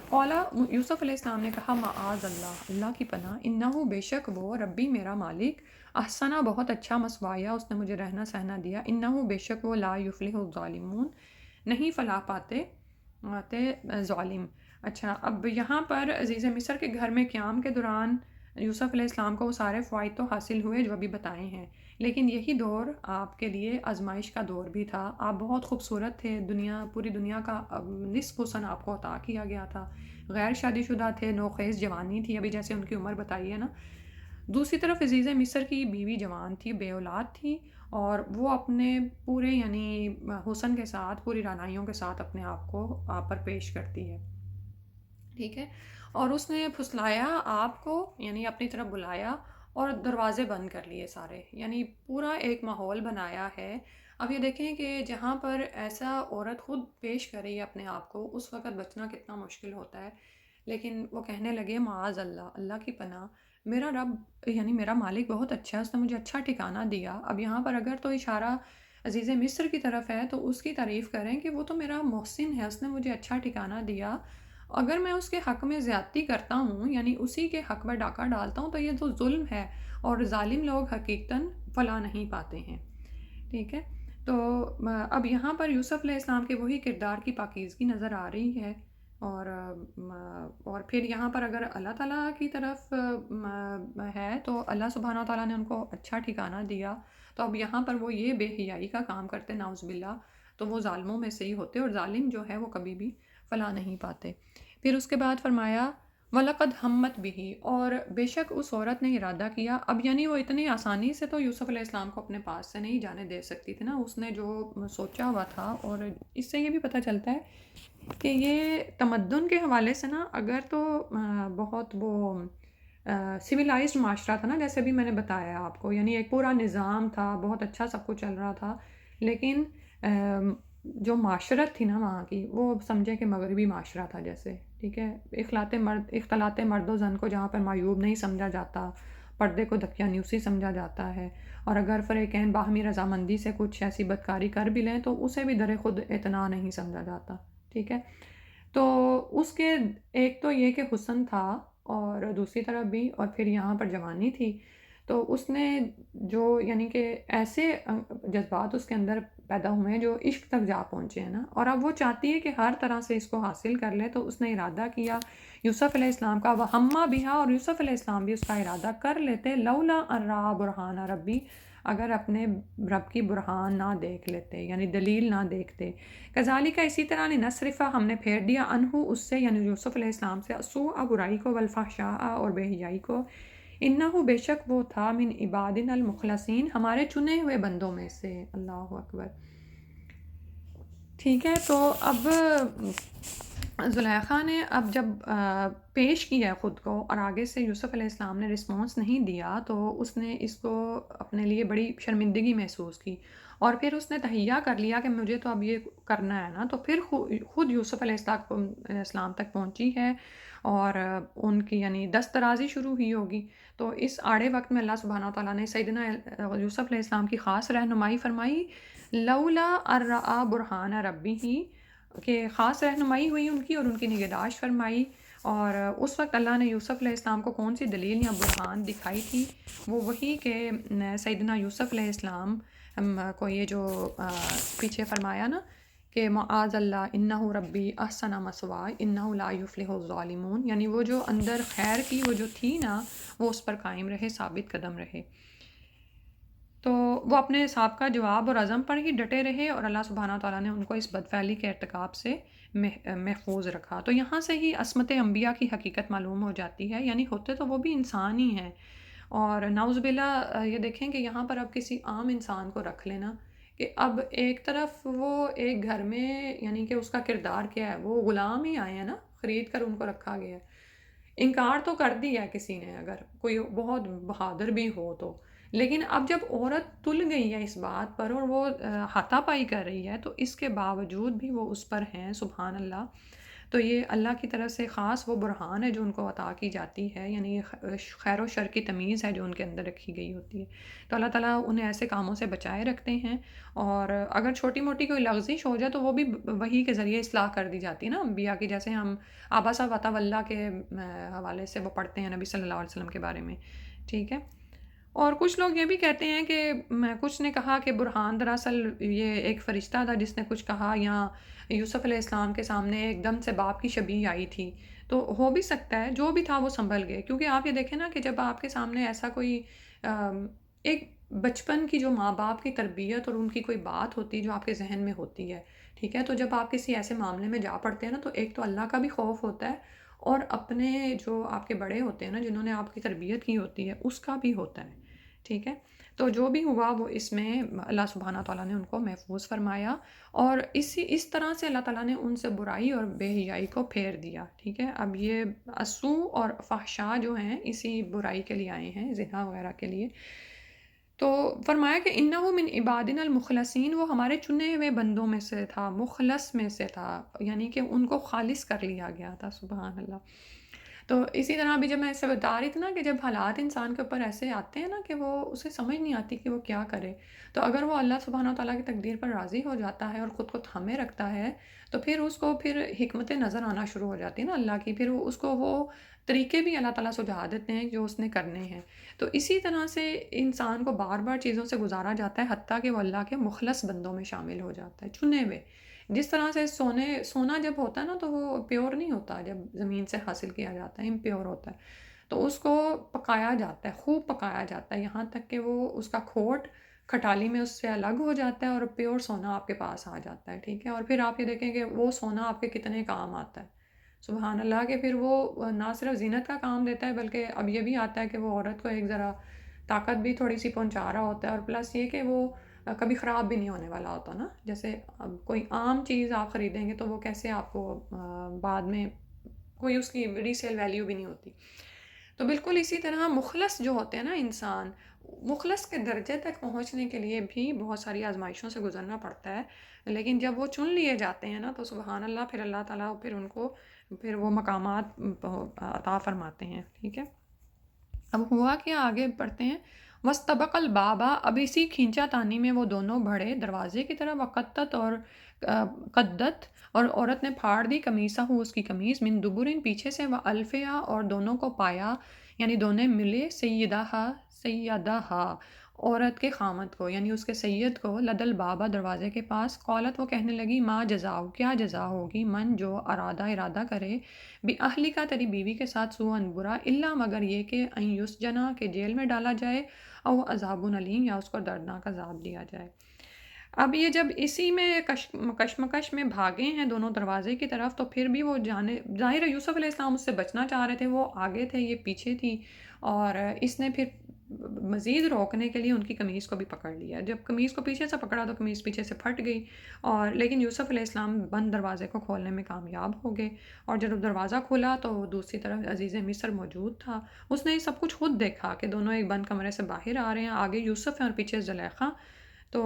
قالا، یوسف علیہ السلام نے کہا، معاذ اللہ، اللہ کی پناہ، انہو، بے شک وہ، ربی، میرا مالک، احسنہ، بہت اچھا، مسوایا، اس نے مجھے رہنا سہنا دیا، انہو، بے شک وہ، لا یفلح الظالمون، نہیں فلاح پاتے ظالم. اچھا، اب یہاں پر عزیز مصر کے گھر میں قیام کے دوران یوسف علیہ السلام کو وہ سارے فوائد تو حاصل ہوئے جو ابھی بتائے ہیں، لیکن یہی دور آپ کے لیے آزمائش کا دور بھی تھا. آپ بہت خوبصورت تھے، پوری دنیا کا نصف حسن آپ کو عطا کیا گیا تھا، غیر شادی شدہ تھے، نوخیز جوانی تھی ابھی جیسے ان کی عمر بتائی ہے نا. دوسری طرف عزیز مصر کی بیوی جوان تھی، بے اولاد تھی، اور وہ اپنے پورے یعنی حسن کے ساتھ، پوری رعنائیوں کے ساتھ اپنے آپ کو آپ پر پیش کرتی ہے، ٹھیک ہے. اور اس نے پھسلایا آپ کو، یعنی اپنی طرف بلایا اور دروازے بند کر لیے سارے، یعنی پورا ایک ماحول بنایا ہے. اب یہ دیکھیں کہ جہاں پر ایسا عورت خود پیش کر رہی ہے اپنے آپ کو، اس وقت بچنا کتنا مشکل ہوتا ہے. لیکن وہ کہنے لگے، معاذ اللہ، اللہ کی پناہ، میرا رب یعنی میرا مالک بہت اچھا ہے، اس نے مجھے اچھا ٹھکانہ دیا. اب یہاں پر اگر تو اشارہ عزیز مصر کی طرف ہے تو اس کی تعریف کریں کہ وہ تو میرا محسن ہے، اس نے مجھے اچھا ٹھکانہ دیا. اگر میں اس کے حق میں زیادتی کرتا ہوں، یعنی اسی کے حق میں ڈاکہ ڈالتا ہوں، تو یہ تو ظلم ہے، اور ظالم لوگ حقیقتاً فلاح نہیں پاتے ہیں، ٹھیک ہے. تو اب یہاں پر یوسف علیہ السلام کے وہی کردار کی پاکیزگی نظر آ رہی ہے، اور اور پھر یہاں پر اگر اللہ تعالیٰ کی طرف ہے تو اللہ سبحانہ تعالیٰ نے ان کو اچھا ٹھکانہ دیا، تو اب یہاں پر وہ یہ بے حیائی کا کام کرتے نعوذ باللہ، تو وہ ظالموں میں سے ہی ہوتے، اور ظالم جو ہے وہ کبھی بھی فلاح نہیں پاتے۔ پھر اس کے بعد فرمایا وَلَقَدْ ہمت بِهِ، اور بے شک اس عورت نے ارادہ کیا، اب یعنی وہ اتنی آسانی سے تو یوسف علیہ السلام کو اپنے پاس سے نہیں جانے دے سکتی تھی نا، اس نے جو سوچا ہوا تھا، اور اس سے یہ بھی پتہ چلتا ہے کہ یہ تمدن کے حوالے سے نا اگر تو بہت وہ سویلائزڈ معاشرہ تھا نا، جیسے بھی میں نے بتایا آپ کو، یعنی ایک پورا نظام تھا، بہت اچھا سب کچھ چل رہا تھا، لیکن جو معاشرت تھی نا وہاں کی، وہ سمجھے کہ مغربی معاشرہ تھا جیسے، ٹھیک ہے، اختلاط مرد و زن کو جہاں پر معیوب نہیں سمجھا جاتا، پردے کو دقیانوسی سمجھا جاتا ہے، اور اگر فریقین باہمی رضامندی سے کچھ ایسی بدکاری کر بھی لیں تو اسے بھی در خود اعتنا نہیں سمجھا جاتا، ٹھیک ہے۔ تو اس کے ایک تو یہ کہ حسن تھا، اور دوسری طرف بھی، اور پھر یہاں پر جوانی تھی، تو اس نے جو یعنی کہ ایسے جذبات اس کے اندر پیدا ہوئے ہیں جو عشق تک جا پہنچے ہیں نا، اور اب وہ چاہتی ہے کہ ہر طرح سے اس کو حاصل کر لے، تو اس نے ارادہ کیا یوسف علیہ السلام کا، وَحَمَّا بِهَا، اور یوسف علیہ السلام بھی اس کا ارادہ کر لیتے، لولا ان رأى برہان ربی، اگر اپنے رب کی برہان نہ دیکھ لیتے، یعنی دلیل نہ دیکھتے، کذالک اسی طرح نصرفہ ہم نے پھیر دیا انہو اس سے، یعنی یوسف علیہ السلام سے، السوء برائی کو، والفحشاء اور بے حیائی کو، انہو بے شک وہ تھا من عبادنا المخلصین، ہمارے چنے ہوئے بندوں میں سے، اللہ اکبر۔ ٹھیک ہے، تو اب زلیخا نے اب جب پیش کیا خود کو، اور آگے سے یوسف علیہ السلام نے رسپانس نہیں دیا، تو اس نے اس کو اپنے لیے بڑی شرمندگی محسوس کی، اور پھر اس نے تہیہ کر لیا کہ مجھے تو اب یہ کرنا ہے نا، تو پھر خود یوسف علیہ السلام تک پہنچی ہے، اور ان کی یعنی دست درازی شروع ہوئی ہوگی، تو اس آڑے وقت میں اللہ سبحانہ تعالیٰ نے سیدنا یوسف علیہ السلام کی خاص رہنمائی فرمائی، لولا ارآ برہان ربی ہی، کہ خاص رہنمائی ہوئی ان کی، اور ان کی نگہداشت فرمائی، اور اس وقت اللہ نے یوسف علیہ السلام کو کون سی دلیل یا برہان دکھائی تھی، وہ وہی کہ سیدنا یوسف علیہ السلام کو یہ جو پیچھے فرمایا نا کہ معاذ اللہ انہ ربی احسن مثواي انہ لا یفلح الظالمون، یعنی وہ جو اندر خیر کی وہ جو تھی نا، وہ اس پر قائم رہے، ثابت قدم رہے، تو وہ اپنے سابقہ جواب اور عزم پر ہی ڈٹے رہے، اور اللہ سبحانہ تعالیٰ نے ان کو اس بدفعلی کے ارتکاب سے محفوظ رکھا۔ تو یہاں سے ہی عصمت انبیاء کی حقیقت معلوم ہو جاتی ہے، یعنی ہوتے تو وہ بھی انسان ہی ہیں، اور نعوذ باللہ یہ دیکھیں کہ یہاں پر اب کسی عام انسان کو رکھ لینا، کہ اب ایک طرف وہ ایک گھر میں یعنی کہ اس کا کردار کیا ہے، وہ غلام ہی آئے ہیں نا، خرید کر ان کو رکھا گیا ہے، انکار تو کر دیا ہے کسی نے اگر کوئی بہت بہادر بھی ہو تو، لیکن اب جب عورت تل گئی ہے اس بات پر، اور وہ ہاتھا پائی کر رہی ہے، تو اس کے باوجود بھی وہ اس پر ہیں، سبحان اللہ، تو یہ اللہ کی طرف سے خاص وہ برہان ہے جو ان کو عطا کی جاتی ہے، یعنی یہ خیر و شر کی تمیز ہے جو ان کے اندر رکھی گئی ہوتی ہے، تو اللہ تعالیٰ انہیں ایسے کاموں سے بچائے رکھتے ہیں، اور اگر چھوٹی موٹی کوئی لغزش ہو جائے تو وہ بھی وہی کے ذریعے اصلاح کر دی جاتی ہے نا انبیاء کی، جیسے ہم آباسا وطولہ کے حوالے سے وہ پڑھتے ہیں نبی صلی اللہ علیہ وسلم کے بارے میں، ٹھیک ہے۔ اور کچھ لوگ یہ بھی کہتے ہیں کہ کچھ نے کہا کہ برہان دراصل یہ ایک فرشتہ تھا جس نے کچھ کہا، یا یوسف علیہ السلام کے سامنے ایک دم سے باپ کی شبیہ آئی تھی، تو ہو بھی سکتا ہے جو بھی تھا وہ سنبھل گئے، کیونکہ آپ یہ دیکھیں نا کہ جب آپ کے سامنے ایسا کوئی ایک بچپن کی جو ماں باپ کی تربیت اور ان کی کوئی بات ہوتی جو آپ کے ذہن میں ہوتی ہے، ٹھیک ہے، تو جب آپ کسی ایسے معاملے میں جا پڑتے ہیں نا، تو ایک تو اللہ کا بھی خوف ہوتا ہے، اور اپنے جو آپ کے بڑے ہوتے ہیں نا جنہوں نے آپ کی تربیت کی ہوتی ہے اس کا بھی ہوتا ہے، ٹھیک ہے۔ تو جو بھی ہوا وہ اس میں اللہ سبحانہ تعالیٰ نے ان کو محفوظ فرمایا، اور اس طرح سے اللہ تعالیٰ نے ان سے برائی اور بے حیائی کو پھیر دیا، ٹھیک ہے۔ اب یہ السوء اور فحشاء جو ہیں اسی برائی کے لیے آئے ہیں، زنا وغیرہ کے لیے، تو فرمایا کہ انہو من عبادنا المخلصین، وہ ہمارے چنے ہوئے بندوں میں سے تھا، مخلص میں سے تھا، یعنی کہ ان کو خالص کر لیا گیا تھا، سبحان اللہ۔ تو اسی طرح ابھی جب میں ایسے بتا رہی تھی نا کہ جب حالات انسان کے اوپر ایسے آتے ہیں نا کہ وہ اسے سمجھ نہیں آتی کہ وہ کیا کرے، تو اگر وہ اللہ سبحانہ وتعالیٰ کی تقدیر پر راضی ہو جاتا ہے اور خود کو تھامے رکھتا ہے، تو پھر اس کو پھر حکمتیں نظر آنا شروع ہو جاتی ہیں نا اللہ کی، پھر اس کو وہ طریقے بھی اللہ تعالیٰ سجھا دیتے ہیں جو اس نے کرنے ہیں۔ تو اسی طرح سے انسان کو بار بار چیزوں سے گزارا جاتا ہے، حتیٰ کہ وہ اللہ کے مخلص بندوں میں شامل ہو جاتا ہے، چنے ہوئے۔ جس طرح سے سونا جب ہوتا ہے نا تو وہ پیور نہیں ہوتا، جب زمین سے حاصل کیا جاتا ہے امپیور ہوتا ہے، تو اس کو پکایا جاتا ہے، خوب پکایا جاتا ہے یہاں تک کہ وہ اس کا کھوٹ کھٹالی میں اس سے الگ ہو جاتا ہے اور پیور سونا آپ کے پاس آ جاتا ہے، ٹھیک ہے؟ اور پھر آپ یہ دیکھیں کہ وہ سونا آپ کے کتنے کام آتا ہے، سبحان اللہ، کہ پھر وہ نہ صرف زینت کا کام دیتا ہے بلکہ اب یہ بھی آتا ہے کہ وہ عورت کو ایک ذرا طاقت بھی تھوڑی سی پہنچا رہا ہوتا ہے، اور پلس یہ کہ وہ کبھی خراب بھی نہیں ہونے والا ہوتا نا، جیسے اب کوئی عام چیز آپ خریدیں گے تو وہ کیسے آپ کو بعد میں کوئی اس کی ری سیل ویلیو بھی نہیں ہوتی۔ تو بالکل اسی طرح مخلص جو ہوتے ہیں نا انسان، مخلص کے درجے تک پہنچنے کے لیے بھی بہت ساری آزمائشوں سے گزرنا پڑتا ہے، لیکن جب وہ چن لیے جاتے ہیں نا تو سبحان اللہ پھر اللہ تعالیٰ پھر ان کو پھر وہ مقامات عطا فرماتے ہیں، ٹھیک ہے؟ اب ہوا کہ آگے بڑھتے ہیں، وَاسْتَبَقَ الْبَابَ، اب اسی کھینچا تانی میں وہ دونوں بڑھے دروازے کی طرف، وقتت اور قدت، اور عورت نے پھاڑ دی قمیصہ ہو اس کی قمیص، من دبرن پیچھے سے، وَأَلْفِیَا، اور دونوں کو پایا، یعنی دونوں ملے، سیدہا عورت کے خامد کو، یعنی اس کے سید کو، لدل بابا دروازے کے پاس، قالت وہ کہنے لگی، ما جزاؤ کیا جزا ہوگی، من جو ارادہ کرے، بھی اہلی کا تیری بیوی کے ساتھ سوءن برا، الا مگر یہ کہ ان یسجنا کہ جیل میں ڈالا جائے، او عذاب علیم یا اس کو دردناک عذاب دیا جائے۔ اب یہ جب اسی میں کشمکش میں بھاگے ہیں دونوں دروازے کی طرف، تو پھر بھی وہ جانے ظاہر ہے یوسف علیہ السلام اس سے بچنا چاہ رہے تھے، وہ آگے تھے یہ پیچھے تھی، اور اس نے پھر مزید روکنے کے لیے ان کی قمیص کو بھی پکڑ لیا، جب قمیص کو پیچھے سے پکڑا تو قمیص پیچھے سے پھٹ گئی، اور لیکن یوسف علیہ السلام بند دروازے کو کھولنے میں کامیاب ہو گئے، اور جب دروازہ کھلا تو دوسری طرف عزیز مصر موجود تھا، اس نے یہ سب کچھ خود دیکھا کہ دونوں ایک بند کمرے سے باہر آ رہے ہیں، آگے یوسف ہیں اور پیچھے زلیخا، تو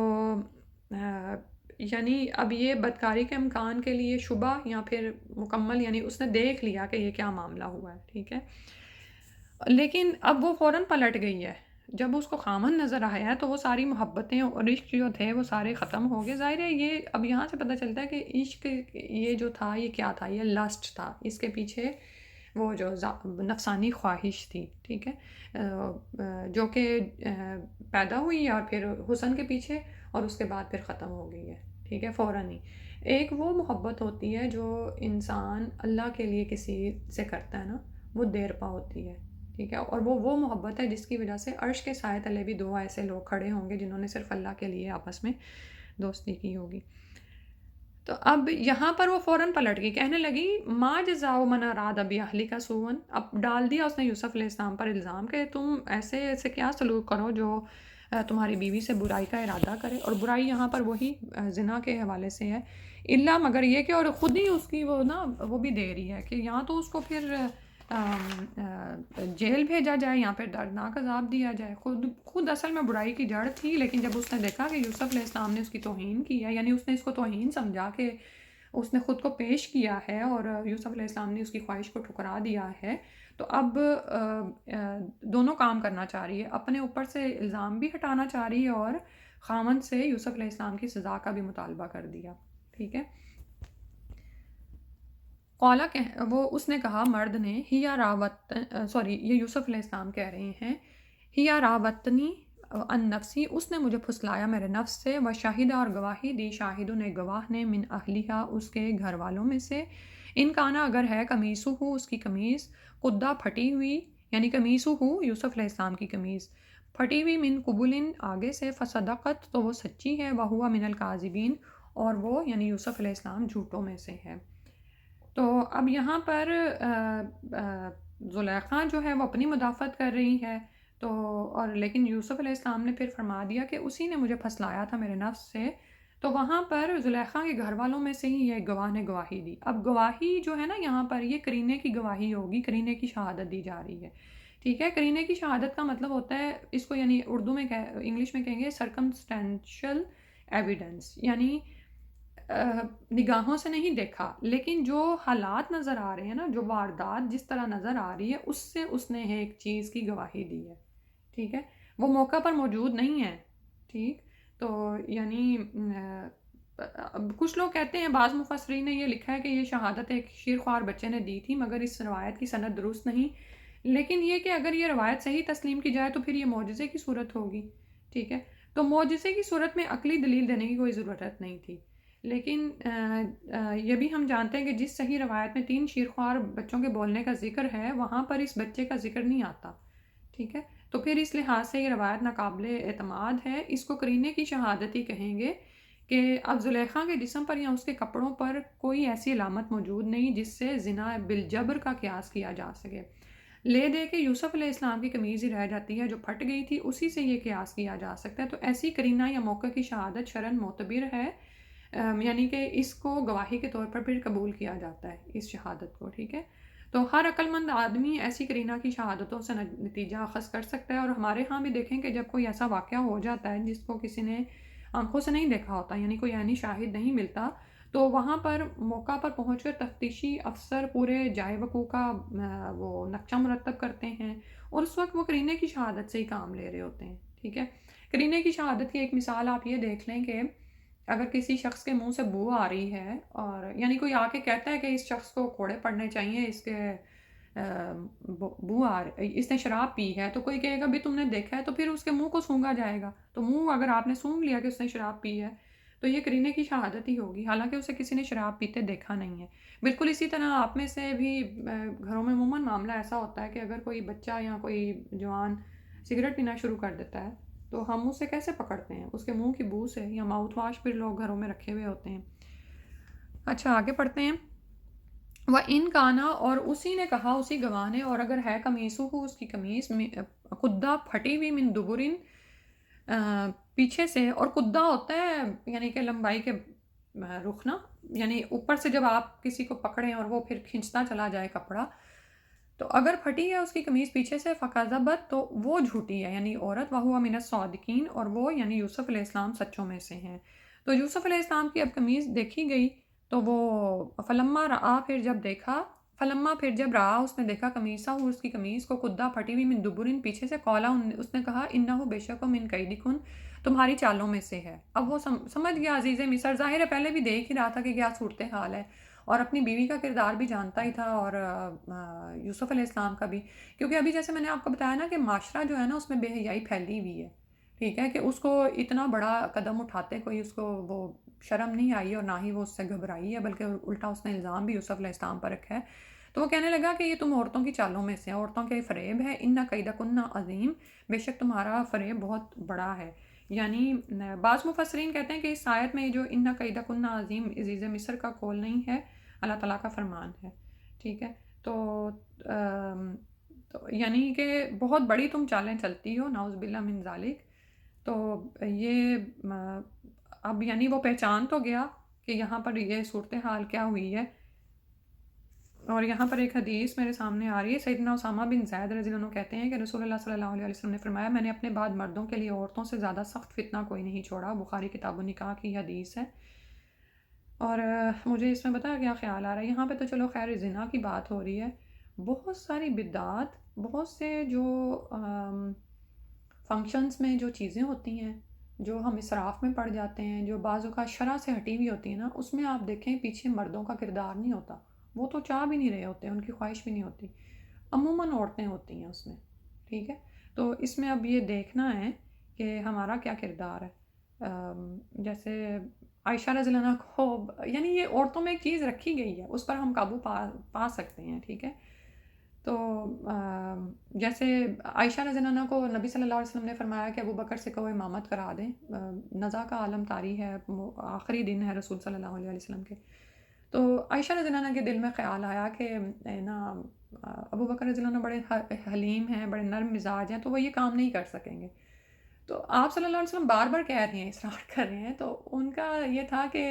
یعنی اب یہ بدکاری کے امکان کے لیے شبہ یا پھر مکمل، یعنی اس نے دیکھ لیا کہ یہ کیا معاملہ ہوا ہے، ٹھیک ہے؟ لیکن اب وہ فوراً پلٹ گئی ہے، جب اس کو خامن نظر آیا ہے تو وہ ساری محبتیں اور عشق جو تھے وہ سارے ختم ہو گئے، ظاہر ہے یہ اب یہاں سے پتہ چلتا ہے کہ عشق یہ جو تھا یہ کیا تھا، یہ لسٹ تھا، اس کے پیچھے وہ جو نفسانی خواہش تھی، ٹھیک ہے، جو کہ پیدا ہوئی اور پھر حسن کے پیچھے، اور اس کے بعد پھر ختم ہو گئی ہے، ٹھیک ہے، فوراً ہی۔ ایک وہ محبت ہوتی ہے جو انسان اللہ کے لیے کسی سے کرتا ہے نا، وہ دیر پا ہوتی ہے، ٹھیک ہے، اور وہ محبت ہے جس کی وجہ سے عرش کے سائے تلے بھی دو ایسے لوگ کھڑے ہوں گے جنہوں نے صرف اللہ کے لیے آپس میں دوستی کی ہوگی۔ تو اب یہاں پر وہ فوراً پلٹ گئی، کہنے لگی، ما جزاؤ من اراد باہلک سوءا، اب ڈال دیا اس نے یوسف علیہ السلام پر الزام کہ تم ایسے کیا سلوک کرو جو تمہاری بیوی سے برائی کا ارادہ کرے، اور برائی یہاں پر وہی زنا کے حوالے سے ہے، الا مگر یہ کہ، اور خود ہی اس کی وہ بھی دے رہی ہے کہ یہاں تو اس کو پھر جیل بھیجا جائے یا پھر دردناک عذاب دیا جائے، خود اصل میں برائی کی جڑ تھی، لیکن جب اس نے دیکھا کہ یوسف علیہ السلام نے اس کی توہین کی ہے، یعنی اس نے اس کو توہین سمجھا کہ اس نے خود کو پیش کیا ہے اور یوسف علیہ السلام نے اس کی خواہش کو ٹھکرا دیا ہے، تو اب دونوں کام کرنا چاہ رہی ہے، اپنے اوپر سے الزام بھی ہٹانا چاہ رہی ہے اور خامند سے یوسف علیہ السلام کی سزا کا بھی مطالبہ کر دیا، ٹھیک ہے۔ قالا وہ اس نے کہا، مرد نے، ہیا راوت یہ یوسف علیہ السلام کہہ رہے ہیں، ہیا راوتنی ان نفسی، اس نے مجھے پھسلایا میرے نفس سے، و شاہدہ، اور گواہی دی، شاہدوں نے گواہ نے، من اہلیہا اس کے گھر والوں میں سے، ان کانا اگر ہے، قمیصہ ہو اس کی قمیص، قدہ پھٹی ہوئی، یعنی قمیصہ ہو یوسف علیہ السلام کی قمیص پھٹی ہوئی، من قبل آگے سے، فصدقت تو وہ سچی ہے، وہوا من الکاذبین، اور وہ یعنی یوسف علیہ السلام جھوٹوں میں سے ہے۔ تو اب یہاں پر زلیخا جو ہے وہ اپنی مدافعت کر رہی ہے، تو اور لیکن یوسف علیہ السلام نے پھر فرما دیا کہ اسی نے مجھے پھسلایا تھا میرے نفس سے، تو وہاں پر زلیخا کے گھر والوں میں سے ہی یہ گواہ نے گواہی دی۔ اب گواہی جو ہے نا یہاں پر یہ کرینے کی گواہی ہوگی، کرینے کی شہادت دی جا رہی ہے، ٹھیک ہے۔ کرینے کی شہادت کا مطلب ہوتا ہے، اس کو یعنی اردو میں انگلش میں کہیں گے سرکمسٹینشل ایویڈنس، یعنی نگاہوں سے نہیں دیکھا، لیکن جو حالات نظر آ رہے ہیں نا، جو واردات جس طرح نظر آ رہی ہے، اس سے اس نے ایک چیز کی گواہی دی ہے، ٹھیک ہے؟ وہ موقع پر موجود نہیں ہے، ٹھیک؟ تو یعنی کچھ لوگ کہتے ہیں، بعض مفسرین نے یہ لکھا ہے کہ یہ شہادت ایک شیرخوار بچے نے دی تھی، مگر اس روایت کی سند درست نہیں، لیکن یہ کہ اگر یہ روایت صحیح تسلیم کی جائے تو پھر یہ معجزے کی صورت ہوگی، ٹھیک ہے؟ تو معجزے کی صورت میں عقلی دلیل دینے کی کوئی ضرورت نہیں تھی، لیکن یہ بھی ہم جانتے ہیں کہ جس صحیح روایت میں 3 شیرخوار بچوں کے بولنے کا ذکر ہے، وہاں پر اس بچے کا ذکر نہیں آتا، ٹھیک ہے؟ تو پھر اس لحاظ سے یہ روایت ناقابل اعتماد ہے، اس کو قرینے کی شہادت ہی کہیں گے کہ اب زلیخا کے جسم پر یا اس کے کپڑوں پر کوئی ایسی علامت موجود نہیں جس سے زنا بالجبر کا قیاس کیا جا سکے، لے دے کے یوسف علیہ السلام کی قمیض ہی رہ جاتی ہے جو پھٹ گئی تھی، اسی سے یہ قیاس کیا جا سکتا ہے، تو ایسی قرینہ یا موقع کی شہادت شرعاً معتبر ہے، یعنی کہ اس کو گواہی کے طور پر پھر قبول کیا جاتا ہے اس شہادت کو، ٹھیک ہے؟ تو ہر عقل مند آدمی ایسی قرینہ کی شہادتوں سے نتیجہ اخذ کر سکتا ہے، اور ہمارے ہاں بھی دیکھیں کہ جب کوئی ایسا واقعہ ہو جاتا ہے جس کو کسی نے آنکھوں سے نہیں دیکھا ہوتا، یعنی کوئی عینی شاہد نہیں ملتا، تو وہاں پر موقع پر پہنچ کر تفتیشی افسر پورے جائے وقوع کا وہ نقشہ مرتب کرتے ہیں، اور اس وقت وہ قرینے کی شہادت سے ہی کام لے رہے ہوتے ہیں، ٹھیک ہے؟ قرینے کی شہادت کی ایک مثال آپ یہ دیکھ لیں کہ اگر کسی شخص کے منہ سے بو آ رہی ہے، اور یعنی کوئی آ کے کہتا ہے کہ اس شخص کو کوڑے پڑنے چاہیے، اس کے بو آ رہی، اس نے شراب پی ہے، تو کوئی کہے گا بھی تم نے دیکھا ہے، تو پھر اس کے منہ کو سونگا جائے گا، تو منہ اگر آپ نے سونگ لیا کہ اس نے شراب پی ہے تو یہ قرینے کی شہادت ہی ہوگی، حالانکہ اسے کسی نے شراب پیتے دیکھا نہیں ہے۔ بالکل اسی طرح آپ میں سے بھی گھروں میں عموماً معاملہ ایسا ہوتا ہے کہ اگر کوئی بچہ یا کوئی جوان سگریٹ پینا شروع کر دیتا ہے تو ہم اسے کیسے پکڑتے ہیں؟ اس کے منہ کی بو سے، یا ماؤتھ واش پھر لوگ گھروں میں رکھے ہوئے ہوتے ہیں۔ اچھا آگے پڑھتے ہیں۔ وہ ان کانا، اور اسی نے کہا، اسی گواہ نے، اور اگر ہے قمیصہ ہو اس کی قمیص قدہ پھٹی ہوئی من دبرن پیچھے سے، اور قدہ ہوتا ہے یعنی کہ لمبائی کے رخ نا، یعنی اوپر سے جب آپ کسی کو پکڑیں اور وہ پھر کھنچتا چلا جائے کپڑا، تو اگر پھٹی ہے اس کی قمیص پیچھے سے فقذبت، تو وہ جھوٹی ہے یعنی عورت، وہو من الصادقین، اور وہ یعنی یوسف علیہ السلام سچوں میں سے ہیں۔ تو یوسف علیہ السلام کی اب قمیص دیکھی گئی تو وہ فلما رآ، پھر جب رآ اس نے دیکھا قمیصہ ہو اس کی قمیص کو قدہ پھٹی ہوئی من دبرن پیچھے سے، قولا اس نے کہا انہ بے شک من کیدکن، تمہاری چالوں میں سے ہے۔ اب وہ سمجھ گیا عزیز مصر، ظاہر ہے پہلے بھی دیکھ ہی رہا تھا کہ کیا صورتحال ہے، اور اپنی بیوی کا کردار بھی جانتا ہی تھا، اور یوسف علیہ السلام کا بھی، کیونکہ ابھی جیسے میں نے آپ کو بتایا نا کہ معاشرہ جو ہے نا اس میں بے حیائی پھیلی ہوئی ہے، ٹھیک ہے؟ کہ اس کو اتنا بڑا قدم اٹھاتے کوئی اس کو وہ شرم نہیں آئی، اور نہ ہی وہ اس سے گھبرائی ہے، بلکہ الٹا اس نے الزام بھی یوسف علیہ السلام پر رکھا ہے۔ تو وہ کہنے لگا کہ یہ تم عورتوں کی چالوں میں سے ہیں، عورتوں کے فریب ہے، ان کیدکن عظیم، بے شک تمہارا فریب بہت بڑا ہے۔ یعنی بعض مفسرین کہتے ہیں کہ اس آیت میں جو ان کیدکن عظیم عزیز مصر کا قول نہیں ہے، اللہ تعالیٰ کا فرمان ہے، ٹھیک ہے؟ تو یعنی کہ بہت بڑی تم چالیں چلتی ہو، نعوذ باللہ من ذالک۔ تو یہ اب یعنی وہ پہچان تو گیا کہ یہاں پر یہ صورتحال کیا ہوئی ہے، اور یہاں پر ایک حدیث میرے سامنے آ رہی ہے، سیدنا اسامہ بن زید رضی اللہ عنہ کہتے ہیں کہ رسول اللہ صلی اللہ علیہ وسلم نے فرمایا، میں نے اپنے بعد مردوں کے لیے عورتوں سے زیادہ سخت فتنہ کوئی نہیں چھوڑا، بخاری کتاب النکاح کی حدیث ہے۔ اور مجھے اس میں بتا کیا خیال آ رہا ہے، یہاں پہ تو چلو خیر زنا کی بات ہو رہی ہے، بہت ساری بدعات، بہت سے جو فنکشنز میں جو چیزیں ہوتی ہیں جو ہم اسراف میں پڑ جاتے ہیں، جو بعض اوقات شرع سے ہٹی ہوئی ہوتی ہیں نا، اس میں آپ دیکھیں پیچھے مردوں کا کردار نہیں ہوتا، وہ تو چاہ بھی نہیں رہے ہوتے، ان کی خواہش بھی نہیں ہوتی، عموماً عورتیں ہوتی ہیں اس میں، ٹھیک ہے؟ تو اس میں اب یہ دیکھنا ہے کہ ہمارا کیا کردار ہے۔ جیسے عائشہ رضی اللہ عنہ کو، یعنی یہ عورتوں میں ایک چیز رکھی گئی ہے، اس پر ہم قابو پا سکتے ہیں، ٹھیک ہے؟ تو جیسے عائشہ رضی اللہ عنہ کو نبی صلی اللہ علیہ وسلم نے فرمایا کہ ابو بکر سے کہو امامت کرا دیں، نزا کا عالم طاری ہے، آخری دن ہے رسول صلی اللہ علیہ وسلم کے، تو عائشہ رضی اللہ عنہ کے دل میں خیال آیا کہ نا ابو بکر رضی اللہ عنہ بڑے حلیم ہیں، بڑے نرم مزاج ہیں، تو وہ یہ کام نہیں کر سکیں گے۔ تو آپ صلی اللہ علیہ وسلم بار بار کہہ رہے ہیں، اصرار کر رہے ہیں، تو ان کا یہ تھا کہ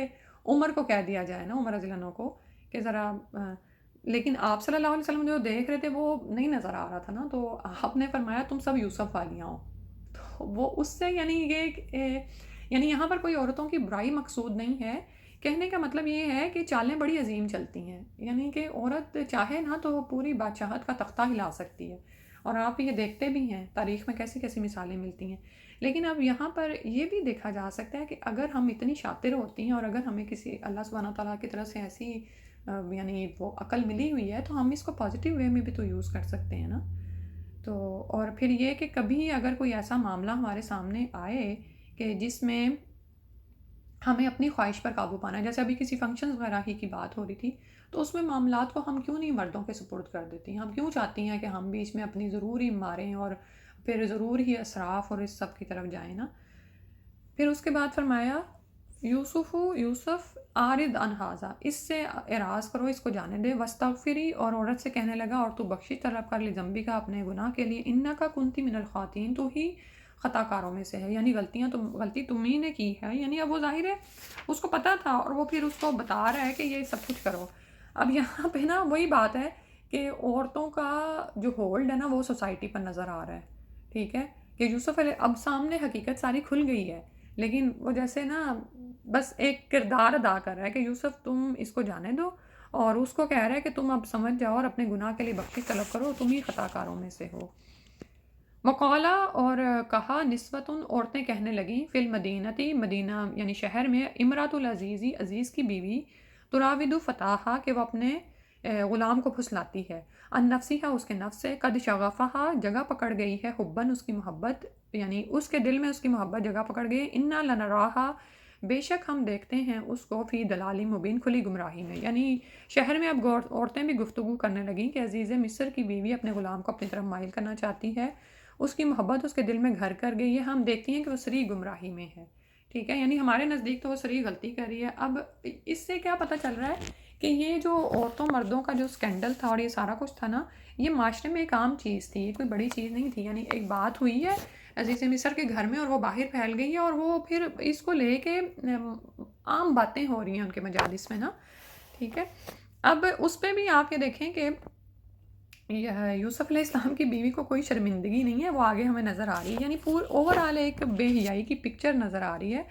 عمر کو کہہ دیا جائے نا، عمر رضی اللہ عنہ کو، کہ ذرا، لیکن آپ صلی اللہ علیہ وسلم جو دیکھ رہے تھے وہ نہیں نظر آ رہا تھا نا، تو آپ نے فرمایا تم سب یوسف والیاں ہو، تو وہ اس سے یعنی یہ یعنی یہاں پر کوئی عورتوں کی برائی مقصود نہیں ہے، کہنے کا مطلب یہ ہے کہ چالیں بڑی عظیم چلتی ہیں، یعنی کہ عورت چاہے نا تو وہ پوری بادشاہت کا تختہ ہلا سکتی ہے، اور آپ یہ دیکھتے بھی ہیں تاریخ میں کیسی کیسی مثالیں ملتی ہیں۔ لیکن اب یہاں پر یہ بھی دیکھا جا سکتا ہے کہ اگر ہم اتنی شاطر ہوتی ہیں اور اگر ہمیں کسی اللہ سبحانہ تعالیٰ کی طرف سے ایسی یعنی وہ عقل ملی ہوئی ہے، تو ہم اس کو پازیٹیو وے میں بھی تو یوز کر سکتے ہیں نا۔ تو اور پھر یہ کہ کبھی اگر کوئی ایسا معاملہ ہمارے سامنے آئے کہ جس میں ہمیں اپنی خواہش پر قابو پانا ہے، جیسے ابھی کسی فنکشنز وغیرہ ہی کی بات ہو رہی تھی، تو اس میں معاملات کو ہم کیوں نہیں مردوں کے سپرد کر دیتی ہیں؟ ہم کیوں چاہتی ہیں کہ ہم بھی اس میں اپنی ضرور ہی ماریں اور پھر ضرور ہی اسراف اور اس سب کی طرف جائیں نا۔ پھر اس کے بعد فرمایا یوسف عارض عن ھذا، اس سے اعراض کرو، اس کو جانے دے، واستغفری، اور عورت سے کہنے لگا اور تو بخشش طلب کر لذنبک کا اپنے گناہ کے لیے، انکا کنتی من الخاطئین، تو ہی خطا کاروں میں سے ہے، یعنی غلطی تم ہی نے کی ہے۔ یعنی اب وہ ظاہر ہے اس کو پتہ تھا اور وہ پھر اس کو بتا رہا ہے کہ یہ سب کچھ کرو۔ اب یہاں پہ نا وہی بات ہے کہ عورتوں کا جو ہولڈ ہے نا وہ سوسائٹی پر نظر آ رہا ہے، ٹھیک ہے، کہ یوسف علیہ اب سامنے حقیقت ساری کھل گئی ہے، لیکن وہ جیسے نا بس ایک کردار ادا کر رہا ہے کہ یوسف تم اس کو جانے دو، اور اس کو کہہ رہا ہے کہ تم اب سمجھ جاؤ اور اپنے گناہ کے لیے بخشش طلب کرو، تم ہی خطا کاروں میں سے ہو۔ وقالا، اور کہا، نسوتن، عورتیں کہنے لگیں، فی المدینتی، مدینہ یعنی شہر میں، امرات العزیزی، عزیز کی بیوی، تراود فتاحا، کہ وہ اپنے غلام کو پھسلاتی ہے، ان نفسیہا، اس کے نفس سے، قد شغفہا، جگہ پکڑ گئی ہے، حبن، اس کی محبت، یعنی اس کے دل میں اس کی محبت جگہ پکڑ گئی، انا لنراہا، بے شک ہم دیکھتے ہیں اس کو، فی دلال مبین، کھلی گمراہی میں۔ یعنی شہر میں اب عورتیں بھی گفتگو کرنے لگیں کہ عزیز مصر کی بیوی اپنے غلام کو اپنی طرف مائل کرنا چاہتی ہے، اس کی محبت اس کے دل میں گھر کر گئی ہے، ہم دیکھتی ہیں کہ وہ صریح گمراہی میں ہے، ٹھیک ہے، یعنی ہمارے نزدیک تو وہ صریح غلطی کر رہی ہے۔ اب اس سے کیا پتہ چل رہا ہے کہ یہ جو عورتوں مردوں کا جو سکینڈل تھا اور یہ سارا کچھ تھا نا، یہ معاشرے میں ایک عام چیز تھی، یہ کوئی بڑی چیز نہیں تھی، یعنی ایک بات ہوئی ہے عزیز مصر کے گھر میں اور وہ باہر پھیل گئی ہے، اور وہ پھر اس کو لے کے عام باتیں ہو رہی ہیں ان کے مجالس میں نا، ٹھیک ہے۔ اب اس پہ بھی آ کے دیکھیں کہ یوسف علیہ السلام کی بیوی کو کوئی شرمندگی نہیں ہے، وہ آگے ہمیں نظر آ رہی ہے، یعنی اوورآل ایک بے حیائی کی پکچر نظر آ رہی ہے۔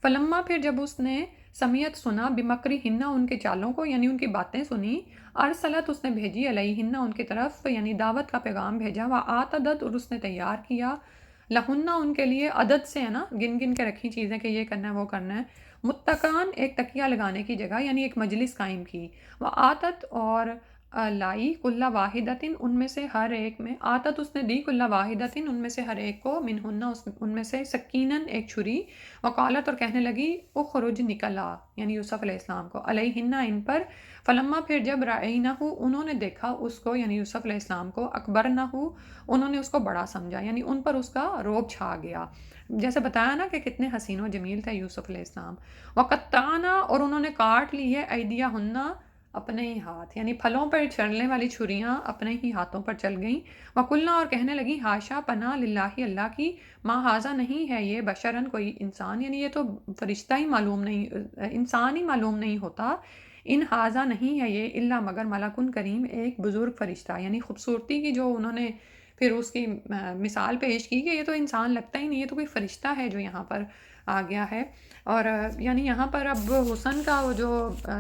فلما، پھر جب اس نے، سمیت، سنا، بمکری ہنہ، ان کے چالوں کو، یعنی ان کی باتیں سنی، ارسلت، اس نے بھیجی، علیہن، ان کی طرف، یعنی دعوت کا پیغام بھیجا، وآتدت، اور اس نے تیار کیا، لہنہ، ان کے لیے، عدد سے ہے نا، گن گن کے رکھی چیزیں کہ یہ کرنا ہے وہ کرنا ہے، متکان، ایک تکیہ لگانے کی جگہ، یعنی ایک مجلس قائم کی، وآتت، اور لائی، کل واحدتن، ان میں سے ہر ایک میں، آتت، اس نے دی، کل واحدتن، ان میں سے ہر ایک کو، منہن، ان میں سے، سکینن، ایک چھری، وقالت، اور کہنے لگی، اخرج، نکلا، یعنی یوسف علیہ السلام کو، علیہن، ان پر، فلما، پھر جب، رأینہ، انہوں نے دیکھا اس کو، یعنی یوسف علیہ السلام کو، اکبرنہ، انہوں نے اس کو بڑا سمجھا، یعنی ان پر اس کا روب چھا گیا، جیسے بتایا نا کہ کتنے حسین و جمیل تھے یوسف علیہ السلام۔ وقطعنا، اور انہوں نے کاٹ لی ہے، ایدیہن، اپنے ہی ہاتھ، یعنی پھلوں پر چڑھنے والی چھریاں اپنے ہی ہاتھوں پر چل گئیں، وقلنا، اور کہنے لگی، ہاشا، پناہ، للہ، اللہ کی، ما ھذا، نہیں ہے یہ، بشرن، کوئی انسان، یعنی یہ تو فرشتہ ہی معلوم نہیں، انسان ہی معلوم نہیں ہوتا، ان ھذا، نہیں ہے یہ، الا، مگر، ملکن کریم، ایک بزرگ فرشتہ، یعنی خوبصورتی کی جو انہوں نے پھر اس کی مثال پیش کی کہ یہ تو انسان لگتا ہی نہیں، یہ تو کوئی فرشتہ ہے جو یہاں پر آ گیا ہے۔ اور یعنی یہاں پر اب حسن کا وہ جو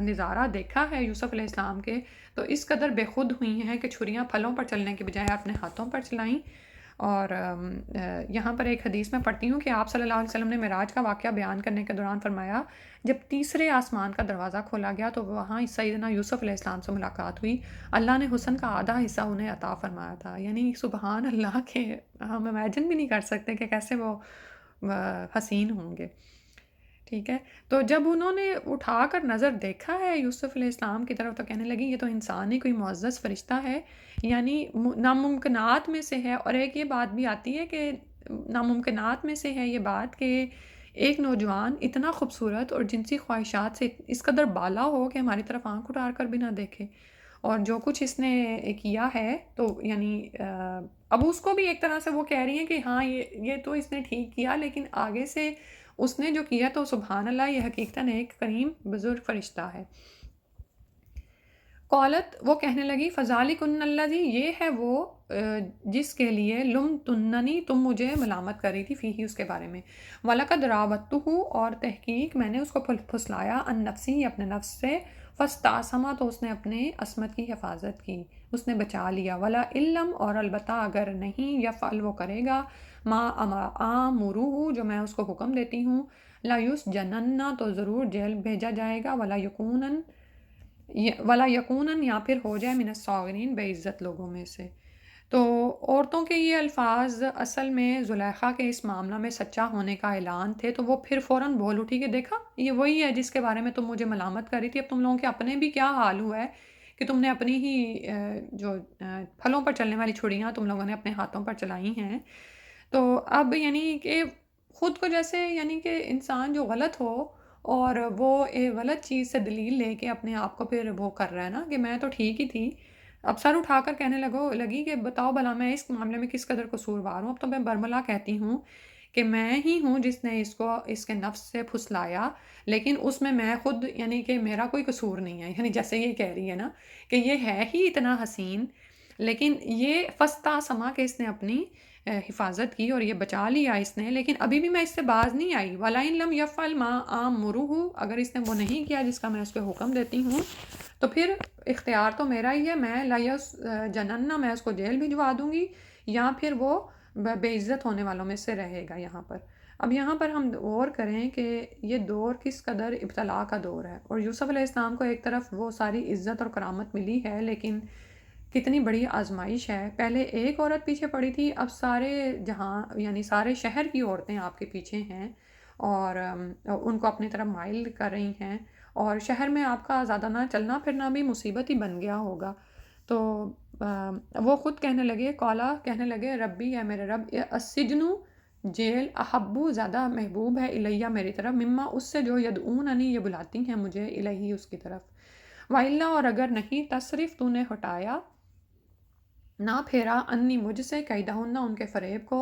نظارہ دیکھا ہے یوسف علیہ السلام کے، تو اس قدر بے خود ہوئی ہیں کہ چھریاں پھلوں پر چلنے کے بجائے اپنے ہاتھوں پر چلائیں۔ اور یہاں پر ایک حدیث میں پڑھتی ہوں کہ آپ صلی اللہ علیہ وسلم نے معراج کا واقعہ بیان کرنے کے دوران فرمایا، جب تیسرے آسمان کا دروازہ کھولا گیا تو وہاں سیدنا یوسف علیہ السلام سے ملاقات ہوئی، اللہ نے حسن کا آدھا حصہ انہیں عطا فرمایا تھا، یعنی سبحان اللہ کے ہم امیجن بھی نہیں کر سکتے کہ کیسے وہ حسین ہوں گے، ٹھیک ہے۔ تو جب انہوں نے اٹھا کر نظر دیکھا ہے یوسف علیہ السلام کی طرف تو کہنے لگی یہ تو انسان ہی کوئی معزز فرشتہ ہے، یعنی ناممکنات میں سے ہے۔ اور ایک یہ بات بھی آتی ہے کہ ناممکنات میں سے ہے یہ بات کہ ایک نوجوان اتنا خوبصورت اور جنسی خواہشات سے اس قدر بالا ہو کہ ہماری طرف آنکھ اٹھا کر بھی نہ دیکھے، اور جو کچھ اس نے کیا ہے تو یعنی اب اس کو بھی ایک طرح سے وہ کہہ رہی ہیں کہ ہاں یہ تو اس نے ٹھیک کیا، لیکن آگے سے اس نے جو کیا تو سبحان اللہ، یہ حقیقتاً ایک کریم بزرگ فرشتہ ہے۔ قالت وہ کہنے لگی فذالکن الذی یہ ہے وہ جس کے لیے لم تننی تم مجھے ملامت کر رہی تھی فیہ اس کے بارے میں، وَلَقَدْ رَاوَدتُّهُ اور تحقیق میں نے اس کو پھسلایا عن نفسی اپنے نفس سے، فاستعصم تو اس نے اپنے عصمت کی حفاظت کی، اس نے بچا لیا، ولا علم اور البتہ اگر نہیں یفعل وہ کرے گا ما آمرہ جو میں اس کو حکم دیتی ہوں، لا یسجنن تو ضرور جیل بھیجا جائے گا، ولا یقوناً یا پھر ہو جائے من الصاغرین بے عزت لوگوں میں سے۔ تو عورتوں کے یہ الفاظ اصل میں زلیخا کے اس معاملہ میں سچا ہونے کا اعلان تھے، تو وہ پھر فوراً بول اٹھی کہ دیکھا یہ وہی ہے جس کے بارے میں تم مجھے ملامت کر رہی تھی، اب تم لوگوں کے اپنے بھی کیا حال ہوا ہے کہ تم نے اپنی ہی جو پھلوں پر چلنے والی چھڑیاں تم لوگوں نے اپنے ہاتھوں پر چلائی ہیں۔ تو اب یعنی کہ خود کو جیسے یعنی کہ انسان جو غلط ہو اور وہ ایک غلط چیز سے دلیل لے کے اپنے آپ کو پھر وہ کر رہا ہے نا کہ میں تو ٹھیک ہی تھی، اب سر اٹھا کر کہنے لگی کہ بتاؤ بھلا میں اس معاملے میں کس قدر قصوروار ہوں، اب تو میں برملا کہتی ہوں کہ میں ہی ہوں جس نے اس کو اس کے نفس سے پھسلایا، لیکن اس میں خود یعنی کہ میرا کوئی قصور نہیں ہے، یعنی جیسے یہ کہہ رہی ہے نا کہ یہ ہے ہی اتنا حسین، لیکن یہ فستا سما کہ اس نے اپنی حفاظت کی اور یہ بچا لیا اس نے، لیکن ابھی بھی میں اس سے باز نہیں آئی، وَلَئِن لَمْ يَفْعَلْ مَا آمُرُهُ اگر اس نے وہ نہیں کیا جس کا میں اس کو حکم دیتی ہوں تو پھر اختیار تو میرا ہی ہے، میں لایس جننا میں اس کو جیل بھجوا دوں گی یا پھر وہ بے عزت ہونے والوں میں سے رہے گا یہاں پر۔ اب یہاں پر ہم غور کریں کہ یہ دور کس قدر ابتلا کا دور ہے، اور یوسف علیہ السلام کو ایک طرف وہ ساری عزت اور کرامت ملی ہے، لیکن کتنی بڑی آزمائش ہے، پہلے ایک عورت پیچھے پڑی تھی، اب سارے جہاں یعنی سارے شہر کی عورتیں آپ کے پیچھے ہیں اور ان کو اپنی طرف مائل کر رہی ہیں، اور شہر میں آپ کا زیادہ نہ چلنا پھرنا بھی مصیبت ہی بن گیا ہوگا۔ تو وہ خود کہنے لگے، قالا کہنے لگے ربی ہے میرے رب، السجن جیل احبو زیادہ محبوب ہے الیہ میری طرف، مما اس سے جو یدعوننی یہ بلاتی ہیں مجھے الیہ اس کی طرف، وَإِلَّا اور اگر نہیں تصرف تو نے ہٹایا نہ پھیرا انی مجھ سے قیدہن ان کے فریب کو،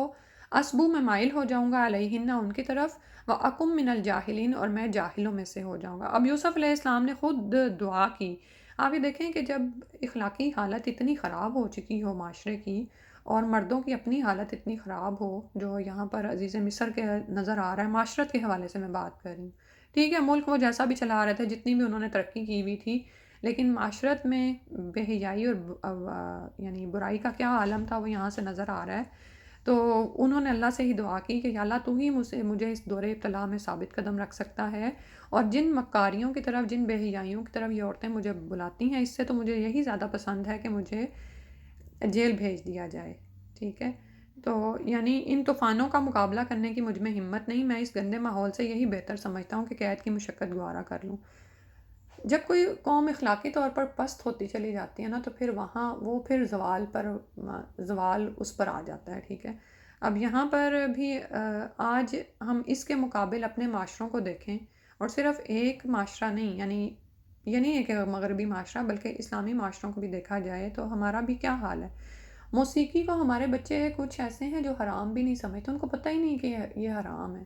اسبو میں مائل ہو جاؤں گا علیہن ان کی طرف، وَأَكُم من الجاہلین اور میں جاہلوں میں سے ہو جاؤں گا۔ اب یوسف علیہ السلام نے خود دعا کی۔ آپ یہ دیکھیں کہ جب اخلاقی حالت اتنی خراب ہو چکی ہو معاشرے کی، اور مردوں کی اپنی حالت اتنی خراب ہو، جو یہاں پر عزیز مصر کے نظر آ رہا ہے، معاشرت کے حوالے سے میں بات کر رہی ہوں، ٹھیک ہے ملک وہ جیسا بھی چلا رہے تھے، جتنی بھی انہوں نے ترقی کی ہوئی تھی، لیکن معاشرت میں بے حیائی اور یعنی برائی کا کیا عالم تھا وہ یہاں سے نظر آ رہا ہے۔ تو انہوں نے اللہ سے ہی دعا کی کہ یا اللہ تو ہی مجھے اس دور ابتلا میں ثابت قدم رکھ سکتا ہے، اور جن مکاریوں کی طرف، جن بے حیائیوں کی طرف یہ عورتیں مجھے بلاتی ہیں، اس سے تو مجھے یہی زیادہ پسند ہے کہ مجھے جیل بھیج دیا جائے، ٹھیک ہے۔ تو یعنی ان طوفانوں کا مقابلہ کرنے کی مجھ میں ہمت نہیں، میں اس گندے ماحول سے یہی بہتر سمجھتا ہوں کہ قید کی مشقت گوارا کر لوں۔ جب کوئی قوم اخلاقی طور پر پست ہوتی چلی جاتی ہے نا، تو پھر وہاں وہ پھر زوال اس پر آ جاتا ہے، ٹھیک ہے۔ اب یہاں پر بھی آج ہم اس کے مقابل اپنے معاشروں کو دیکھیں، اور صرف ایک معاشرہ نہیں، یعنی یہ نہیں ہے کہ مغربی معاشرہ بلکہ اسلامی معاشروں کو بھی دیکھا جائے تو ہمارا بھی کیا حال ہے۔ موسیقی کو ہمارے بچے کچھ ایسے ہیں جو حرام بھی نہیں سمجھتے، ان کو پتہ ہی نہیں کہ یہ حرام ہے،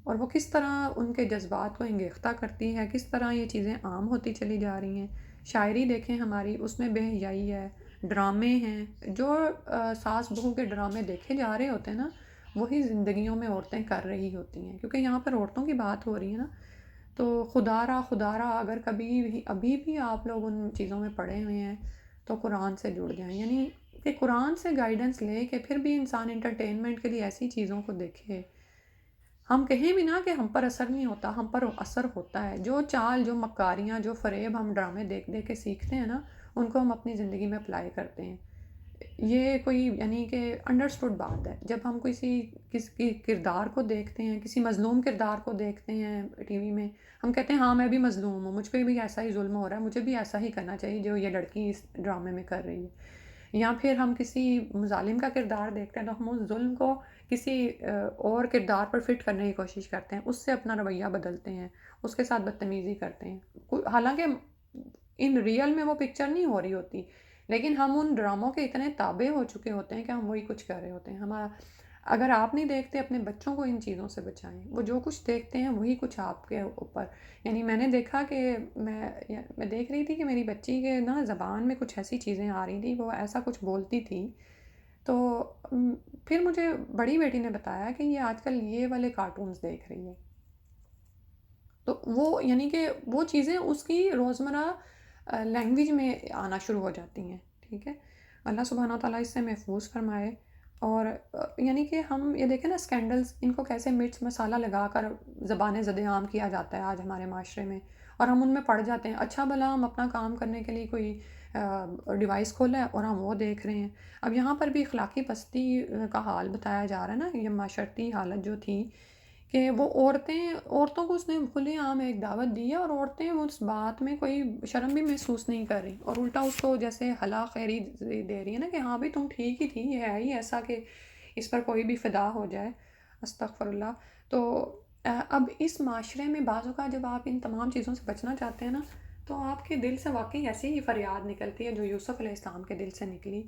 اور وہ کس طرح ان کے جذبات کو انگیختہ کرتی ہے، کس طرح یہ چیزیں عام ہوتی چلی جا رہی ہیں۔ شاعری دیکھیں ہماری، اس میں بے حیائی ہے، ڈرامے ہیں، جو ساس بہو کے ڈرامے دیکھے جا رہے ہوتے ہیں نا، وہی زندگیوں میں عورتیں کر رہی ہوتی ہیں، کیونکہ یہاں پر عورتوں کی بات ہو رہی ہے نا۔ تو خدا را اگر کبھی بھی ابھی بھی آپ لوگ ان چیزوں میں پڑے ہوئے ہیں تو قرآن سے جڑ جائیں، یعنی کہ قرآن سے گائیڈنس لے کے پھر بھی انسان انٹرٹینمنٹ کے لیے ایسی چیزوں کو دیکھے۔ ہم کہیں بھی نا کہ ہم پر اثر نہیں ہوتا، ہم پر اثر ہوتا ہے، جو چال، جو مکاریاں، جو فریب ہم ڈرامے دیکھ دیکھ کے سیکھتے ہیں نا، ان کو ہم اپنی زندگی میں اپلائی کرتے ہیں۔ یہ کوئی یعنی کہ انڈرسٹوڈ بات ہے، جب ہم کسی کردار کو دیکھتے ہیں، کسی مظلوم کردار کو دیکھتے ہیں ٹی وی میں، ہم کہتے ہیں ہاں میں بھی مظلوم ہوں، مجھ پہ بھی ایسا ہی ظلم ہو رہا ہے، مجھے بھی ایسا ہی کرنا چاہیے جو یہ لڑکی اس ڈرامے میں کر رہی ہے۔ یا پھر ہم کسی ظالم کا کردار دیکھتے ہیں تو ہم اس ظلم کو کسی اور کردار پر فٹ کرنے کی کوشش کرتے ہیں، اس سے اپنا رویہ بدلتے ہیں، اس کے ساتھ بدتمیزی کرتے ہیں، حالانکہ ان ریئل میں وہ پکچر نہیں ہو رہی ہوتی، لیکن ہم ان ڈراموں کے اتنے تابع ہو چکے ہوتے ہیں کہ ہم وہی کچھ کر رہے ہوتے ہیں۔ اگر آپ نہیں دیکھتے اپنے بچوں کو ان چیزوں سے بچائیں. وہ جو کچھ دیکھتے ہیں وہی کچھ آپ کے اوپر. یعنی میں نے دیکھا کہ میں دیکھ رہی تھی کہ میری بچی کے نا زبان میں کچھ ایسی چیزیں آ رہی تھیں، وہ ایسا کچھ بولتی تھی. تو پھر مجھے بڑی بیٹی نے بتایا کہ یہ آج کل یہ والے کارٹونز دیکھ رہی ہے. تو وہ یعنی کہ وہ چیزیں اس کی روزمرہ لینگویج میں آنا شروع ہو جاتی ہیں. ٹھیک ہے، اللہ سبحانہ و تعالیٰ اس سے محفوظ فرمائے. اور یعنی کہ ہم یہ دیکھیں نا اسکینڈلز، ان کو کیسے مرچ مسالہ لگا کر زبان زد عام کیا جاتا ہے آج ہمارے معاشرے میں، اور ہم ان میں پڑ جاتے ہیں. اچھا بھلا ہم اپنا کام کرنے کے لیے کوئی ڈیوائس کھولا ہے اور ہم وہ دیکھ رہے ہیں. اب یہاں پر بھی اخلاقی پستی کا حال بتایا جا رہا ہے نا، یہ معاشرتی حالت جو تھی کہ وہ عورتوں کو اس نے کھلے عام ایک دعوت دی ہے، اور عورتیں اس بات میں کوئی شرم بھی محسوس نہیں کر رہی، اور الٹا اس کو جیسے ہلا خیری دے رہی ہے نا کہ ہاں بھی تم ٹھیک ہی تھی، یہ ہے ہی ایسا کہ اس پر کوئی بھی فدا ہو جائے. استغفر اللہ. تو اب اس معاشرے میں بعض اوقات جب آپ ان تمام چیزوں سے بچنا چاہتے ہیں نا، تو آپ کے دل سے واقعی ایسی ہی فریاد نکلتی ہے جو یوسف علیہ السلام کے دل سے نکلی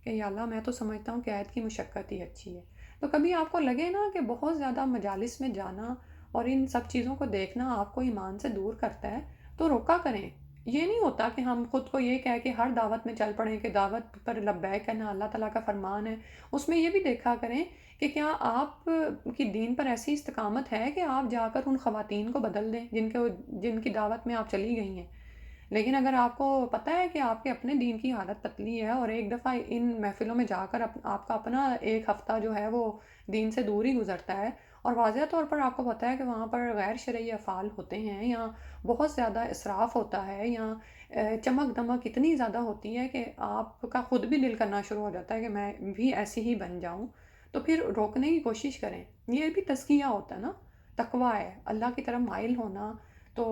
کہ یا اللہ میں تو سمجھتا ہوں کہ عید کی مشقت ہی اچھی ہے. تو کبھی آپ کو لگے نا کہ بہت زیادہ مجالس میں جانا اور ان سب چیزوں کو دیکھنا آپ کو ایمان سے دور کرتا ہے، تو روکا کریں. یہ نہیں ہوتا کہ ہم خود کو یہ کہہ کہ ہر دعوت میں چل پڑیں کہ دعوت پر لبیک کہنا اللہ تعالیٰ کا فرمان ہے. اس میں یہ بھی دیکھا کریں کہ کیا آپ کی دین پر ایسی استقامت ہے کہ آپ جا کر ان خواتین کو بدل دیں جن کی دعوت میں آپ چلی گئی ہیں. لیکن اگر آپ کو پتہ ہے کہ آپ کے اپنے دین کی حالت پتلی ہے، اور ایک دفعہ ان محفلوں میں جا کر آپ کا اپنا ایک ہفتہ جو ہے وہ دین سے دور ہی گزرتا ہے، اور واضح طور پر آپ کو پتہ ہے کہ وہاں پر غیر شرعی افعال ہوتے ہیں، یا بہت زیادہ اسراف ہوتا ہے، یا چمک دمک اتنی زیادہ ہوتی ہے کہ آپ کا خود بھی دل کرنا شروع ہو جاتا ہے کہ میں بھی ایسی ہی بن جاؤں، تو پھر روکنے کی کوشش کریں. یہ بھی تزکیہ ہوتا ہے نا، تقویٰ ہے، اللہ کی طرف مائل ہونا. تو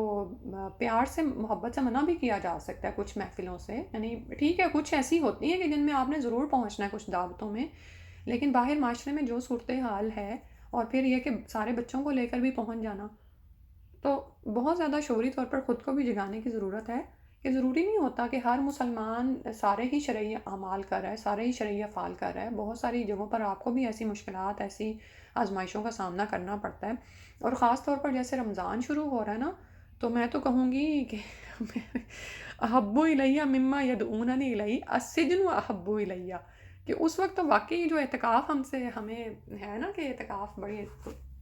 پیار سے محبت سے منع بھی کیا جا سکتا ہے کچھ محفلوں سے. یعنی ٹھیک ہے کچھ ایسی ہوتی ہیں کہ جن میں آپ نے ضرور پہنچنا ہے کچھ دعوتوں میں، لیکن باہر معاشرے میں جو صورتحال ہے، اور پھر یہ کہ سارے بچوں کو لے کر بھی پہنچ جانا، تو بہت زیادہ شعوری طور پر خود کو بھی جگانے کی ضرورت ہے کہ ضروری نہیں ہوتا کہ ہر مسلمان سارے ہی شرعی اعمال کر رہا ہے، سارے ہی شرعی افعال کر رہا ہے. بہت ساری جگہوں پر آپ کو بھی ایسی مشکلات، ایسی آزمائشوں کا سامنا کرنا پڑتا ہے. اور خاص طور پر جیسے رمضان شروع ہو رہا ہے نا، تو میں تو کہوں گی کہ احب الیہ مما یدعوننی الیہ السجن احب الیہ، کہ اس وقت تو واقعی جو اعتکاف ہمیں ہے نا کہ اعتکاف بڑی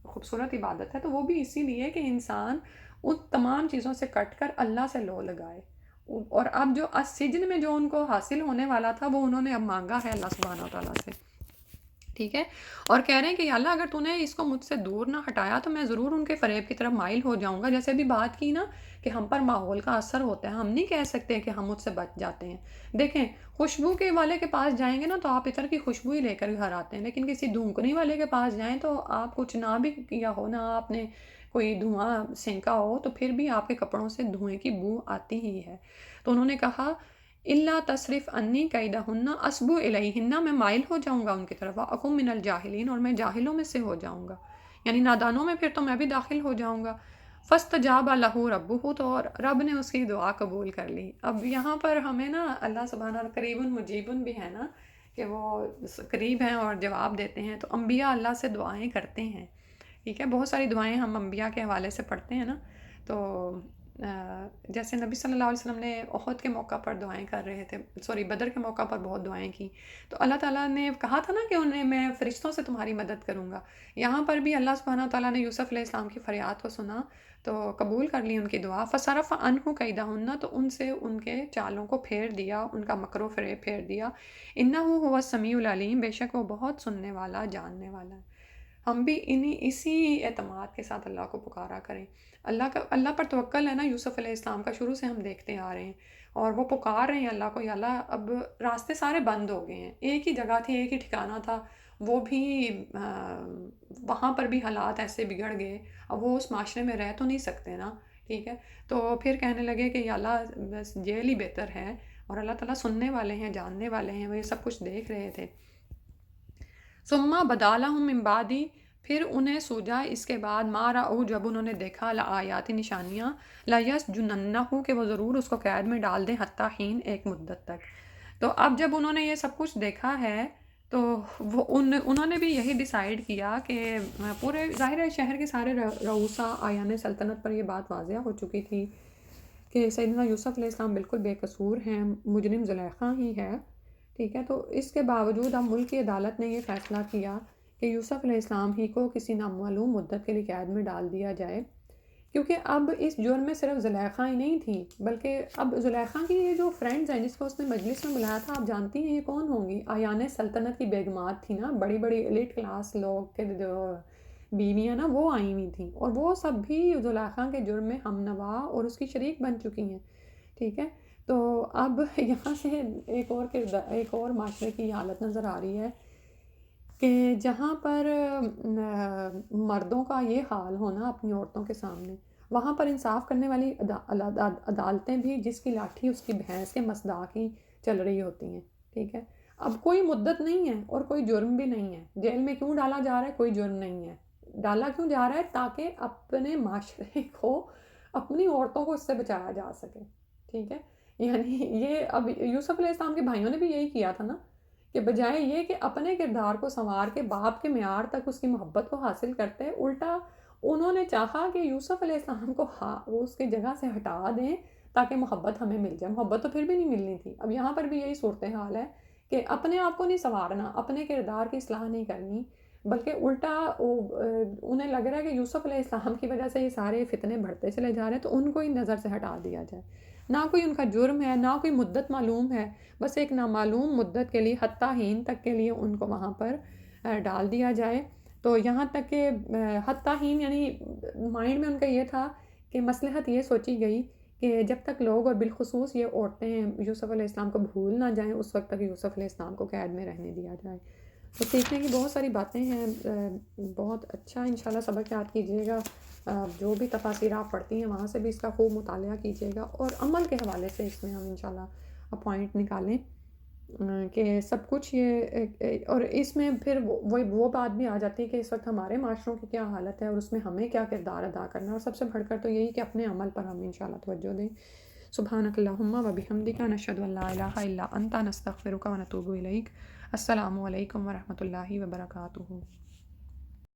خوبصورت عبادت ہے، تو وہ بھی اسی لیے کہ انسان ان تمام چیزوں سے کٹ کر اللہ سے لو لگائے. اور اب جو السجن میں جو ان کو حاصل ہونے والا تھا وہ انہوں نے اب مانگا ہے اللہ سبحانہ و تعالیٰ سے. ٹھیک ہے، اور کہہ رہے ہیں کہ یا اللہ اگر تو نے اس کو مجھ سے دور نہ ہٹایا تو میں ضرور ان کے فریب کی طرف مائل ہو جاؤں گا. جیسے بھی بات کی نا کہ ہم پر ماحول کا اثر ہوتا ہے، ہم نہیں کہہ سکتے کہ ہم مجھ سے بچ جاتے ہیں. دیکھیں خوشبو کے والے کے پاس جائیں گے نا تو آپ عطر کی خوشبو ہی لے کر گھر آتے ہیں، لیکن کسی دھونکنے والے کے پاس جائیں تو آپ کچھ نہ بھی کیا ہو، نہ آپ نے کوئی دھواں سینکا ہو، تو پھر بھی آپ کے کپڑوں سے دھوئیں کی بو آتی ہی ہے. تو انہوں نے کہا اللہ تصرف انی کیدہن اسبو الیہن، میں مائل ہو جاؤں گا ان کی طرف، اکم من الجاہلین، اور میں جاہلوں میں سے ہو جاؤں گا، یعنی نادانوں میں پھر تو میں بھی داخل ہو جاؤں گا. فاستجاب لہ ربہ، تو اور رب نے اس کی دعا قبول کر لی. اب یہاں پر ہمیں نا اللہ سبحانہ قریب مجیب بھی ہے نا، کہ وہ قریب ہیں اور جواب دیتے ہیں. تو انبیاء اللہ سے دعائیں کرتے ہیں. ٹھیک ہے، بہت ساری دعائیں ہم انبیاء کے حوالے سے پڑھتے ہیں نا. تو جیسے نبی صلی اللہ علیہ وسلم نے احد کے موقع پر دعائیں کر رہے تھے، بدر کے موقع پر بہت دعائیں کی، تو اللہ تعالیٰ نے کہا تھا نا کہ انہیں میں فرشتوں سے تمہاری مدد کروں گا. یہاں پر بھی اللہ سبحانہ تعالیٰ نے یوسف علیہ السلام کی فریاد کو سنا تو قبول کر لی ان کی دعا. فصرف عنہ کیدہن، تو ان سے ان کے چالوں کو پھیر دیا، ان کا مکر و فریب پھیر دیا. انہ هو السمیع العلیم، بے شک وہ بہت سننے والا، جاننے والا ہے. ہم بھی اسی اعتماد کے ساتھ اللہ کو پکارا کریں. اللہ پر توکل ہے نا یوسف علیہ السلام کا، شروع سے ہم دیکھتے آ رہے ہیں، اور وہ پکار رہے ہیں اللہ کو، یا اللہ اب راستے سارے بند ہو گئے ہیں، ایک ہی جگہ تھی، ایک ہی ٹھکانہ تھا، وہ بھی وہاں پر بھی حالات ایسے بگڑ گئے، اب وہ اس معاشرے میں رہ تو نہیں سکتے نا. ٹھیک ہے، تو پھر کہنے لگے کہ یا اللہ بس جیل ہی بہتر ہے. اور اللہ تعالیٰ سننے والے ہیں، جاننے والے ہیں، وہ یہ سب کچھ دیکھ رہے تھے. ثم بدا لہم من بعد، پھر انہیں سوجا اس کے بعد، ما رأوا، جب انہوں نے دیکھا، لآیات، نشانیاں، لیسجننہ، کہ وہ ضرور اس کو قید میں ڈال دیں، حتی حین، ایک مدت تک. تو اب جب انہوں نے یہ سب کچھ دیکھا ہے تو انہوں نے بھی یہی ڈیسائیڈ کیا کہ پورے ظاہر ہے شہر کے سارے رؤسا آیان سلطنت پر یہ بات واضح ہو چکی تھی کہ سیدنا یوسف علیہ السلام بالکل بے قصور ہیں، مجرم زلیخا ہی ہے، ٹھیک ہے۔ تو اس کے باوجود اب ملک کی عدالت نے یہ فیصلہ کیا کہ یوسف علیہ السلام ہی کو کسی نامعلوم مدت کے لیے قید میں ڈال دیا جائے، کیونکہ اب اس جرم میں صرف زلیخا ہی نہیں تھی، بلکہ اب زلیخا کی یہ جو فرینڈز ہیں جس کو اس نے مجلس میں بلایا تھا، آپ جانتی ہیں یہ کون ہوں گی؟ آیان سلطنت کی بیگمات تھی نا، بڑی بڑی ایلیٹ کلاس لوگ کے جو بیویاں نا وہ آئی ہوئی تھیں، اور وہ سب بھی زلیخا کے جرم میں ہم نوا اور اس کی شریک بن چکی ہیں، ٹھیک ہے۔ تو اب یہاں سے ایک اور معاشرے کی حالت نظر آ رہی ہے کہ جہاں پر مردوں کا یہ حال ہونا اپنی عورتوں کے سامنے، وہاں پر انصاف کرنے والی عدالتیں بھی جس کی لاٹھی اس کی بھینس کے مصداق ہی چل رہی ہوتی ہیں، ٹھیک ہے۔ اب کوئی مدت نہیں ہے اور کوئی جرم بھی نہیں ہے، جیل میں کیوں ڈالا جا رہا ہے؟ کوئی جرم نہیں ہے، ڈالا کیوں جا رہا ہے؟ تاکہ اپنے معاشرے کو، اپنی عورتوں کو اس سے بچایا جا سکے، ٹھیک ہے۔ یعنی یہ اب یوسف علیہ السلام کے بھائیوں نے بھی یہی کیا تھا نا، کہ بجائے یہ کہ اپنے کردار کو سنوار کے باپ کے معیار تک اس کی محبت کو حاصل کرتے، الٹا انہوں نے چاہا کہ یوسف علیہ السلام کو وہ اس کی جگہ سے ہٹا دیں تاکہ محبت ہمیں مل جائے۔ محبت تو پھر بھی نہیں ملنی تھی۔ اب یہاں پر بھی یہی صورتحال ہے کہ اپنے آپ کو نہیں سنوارنا، اپنے کردار کی اصلاح نہیں کرنی، بلکہ الٹا انہیں لگ رہا ہے کہ یوسف علیہ السلام کی وجہ سے یہ سارے فتنے بڑھتے چلے جا رہے ہیں، تو ان کو ہی نظر سے ہٹا دیا جائے۔ نہ کوئی ان کا جرم ہے، نہ کوئی مدت معلوم ہے، بس ایک نامعلوم مدت کے لیے، حتی حین تک کے لیے ان کو وہاں پر ڈال دیا جائے۔ تو یہاں تک کہ حتی حین یعنی مائنڈ میں ان کا یہ تھا کہ مصلحت یہ سوچی گئی کہ جب تک لوگ اور بالخصوص یہ عورتیں یوسف علیہ السلام کو بھول نہ جائیں، اس وقت تک یوسف علیہ السلام کو قید میں رہنے دیا جائے۔ تو سیکھنے کی بہت ساری باتیں ہیں، بہت اچھا انشاءاللہ سبق یاد کیجیے گا، جو بھی تفاسیر آپ پڑھتی ہیں وہاں سے بھی اس کا خوب مطالعہ کیجیے گا، اور عمل کے حوالے سے اس میں ہم انشاءاللہ پوائنٹ نکالیں کہ سب کچھ یہ، اور اس میں پھر وہ بات بھی آ جاتی ہے کہ اس وقت ہمارے معاشروں کی کیا حالت ہے اور اس میں ہمیں کیا کردار ادا کرنا ہے، اور سب سے بڑھ کر تو یہی کہ اپنے عمل پر ہم انشاءاللہ توجہ دیں۔ سبحانک اللہم و بحمدک، نشہد ان لا الہ الا انت، نستغفرک و نتوب الیک۔ السلام علیکم ورحمۃ اللہ وبرکاتہ۔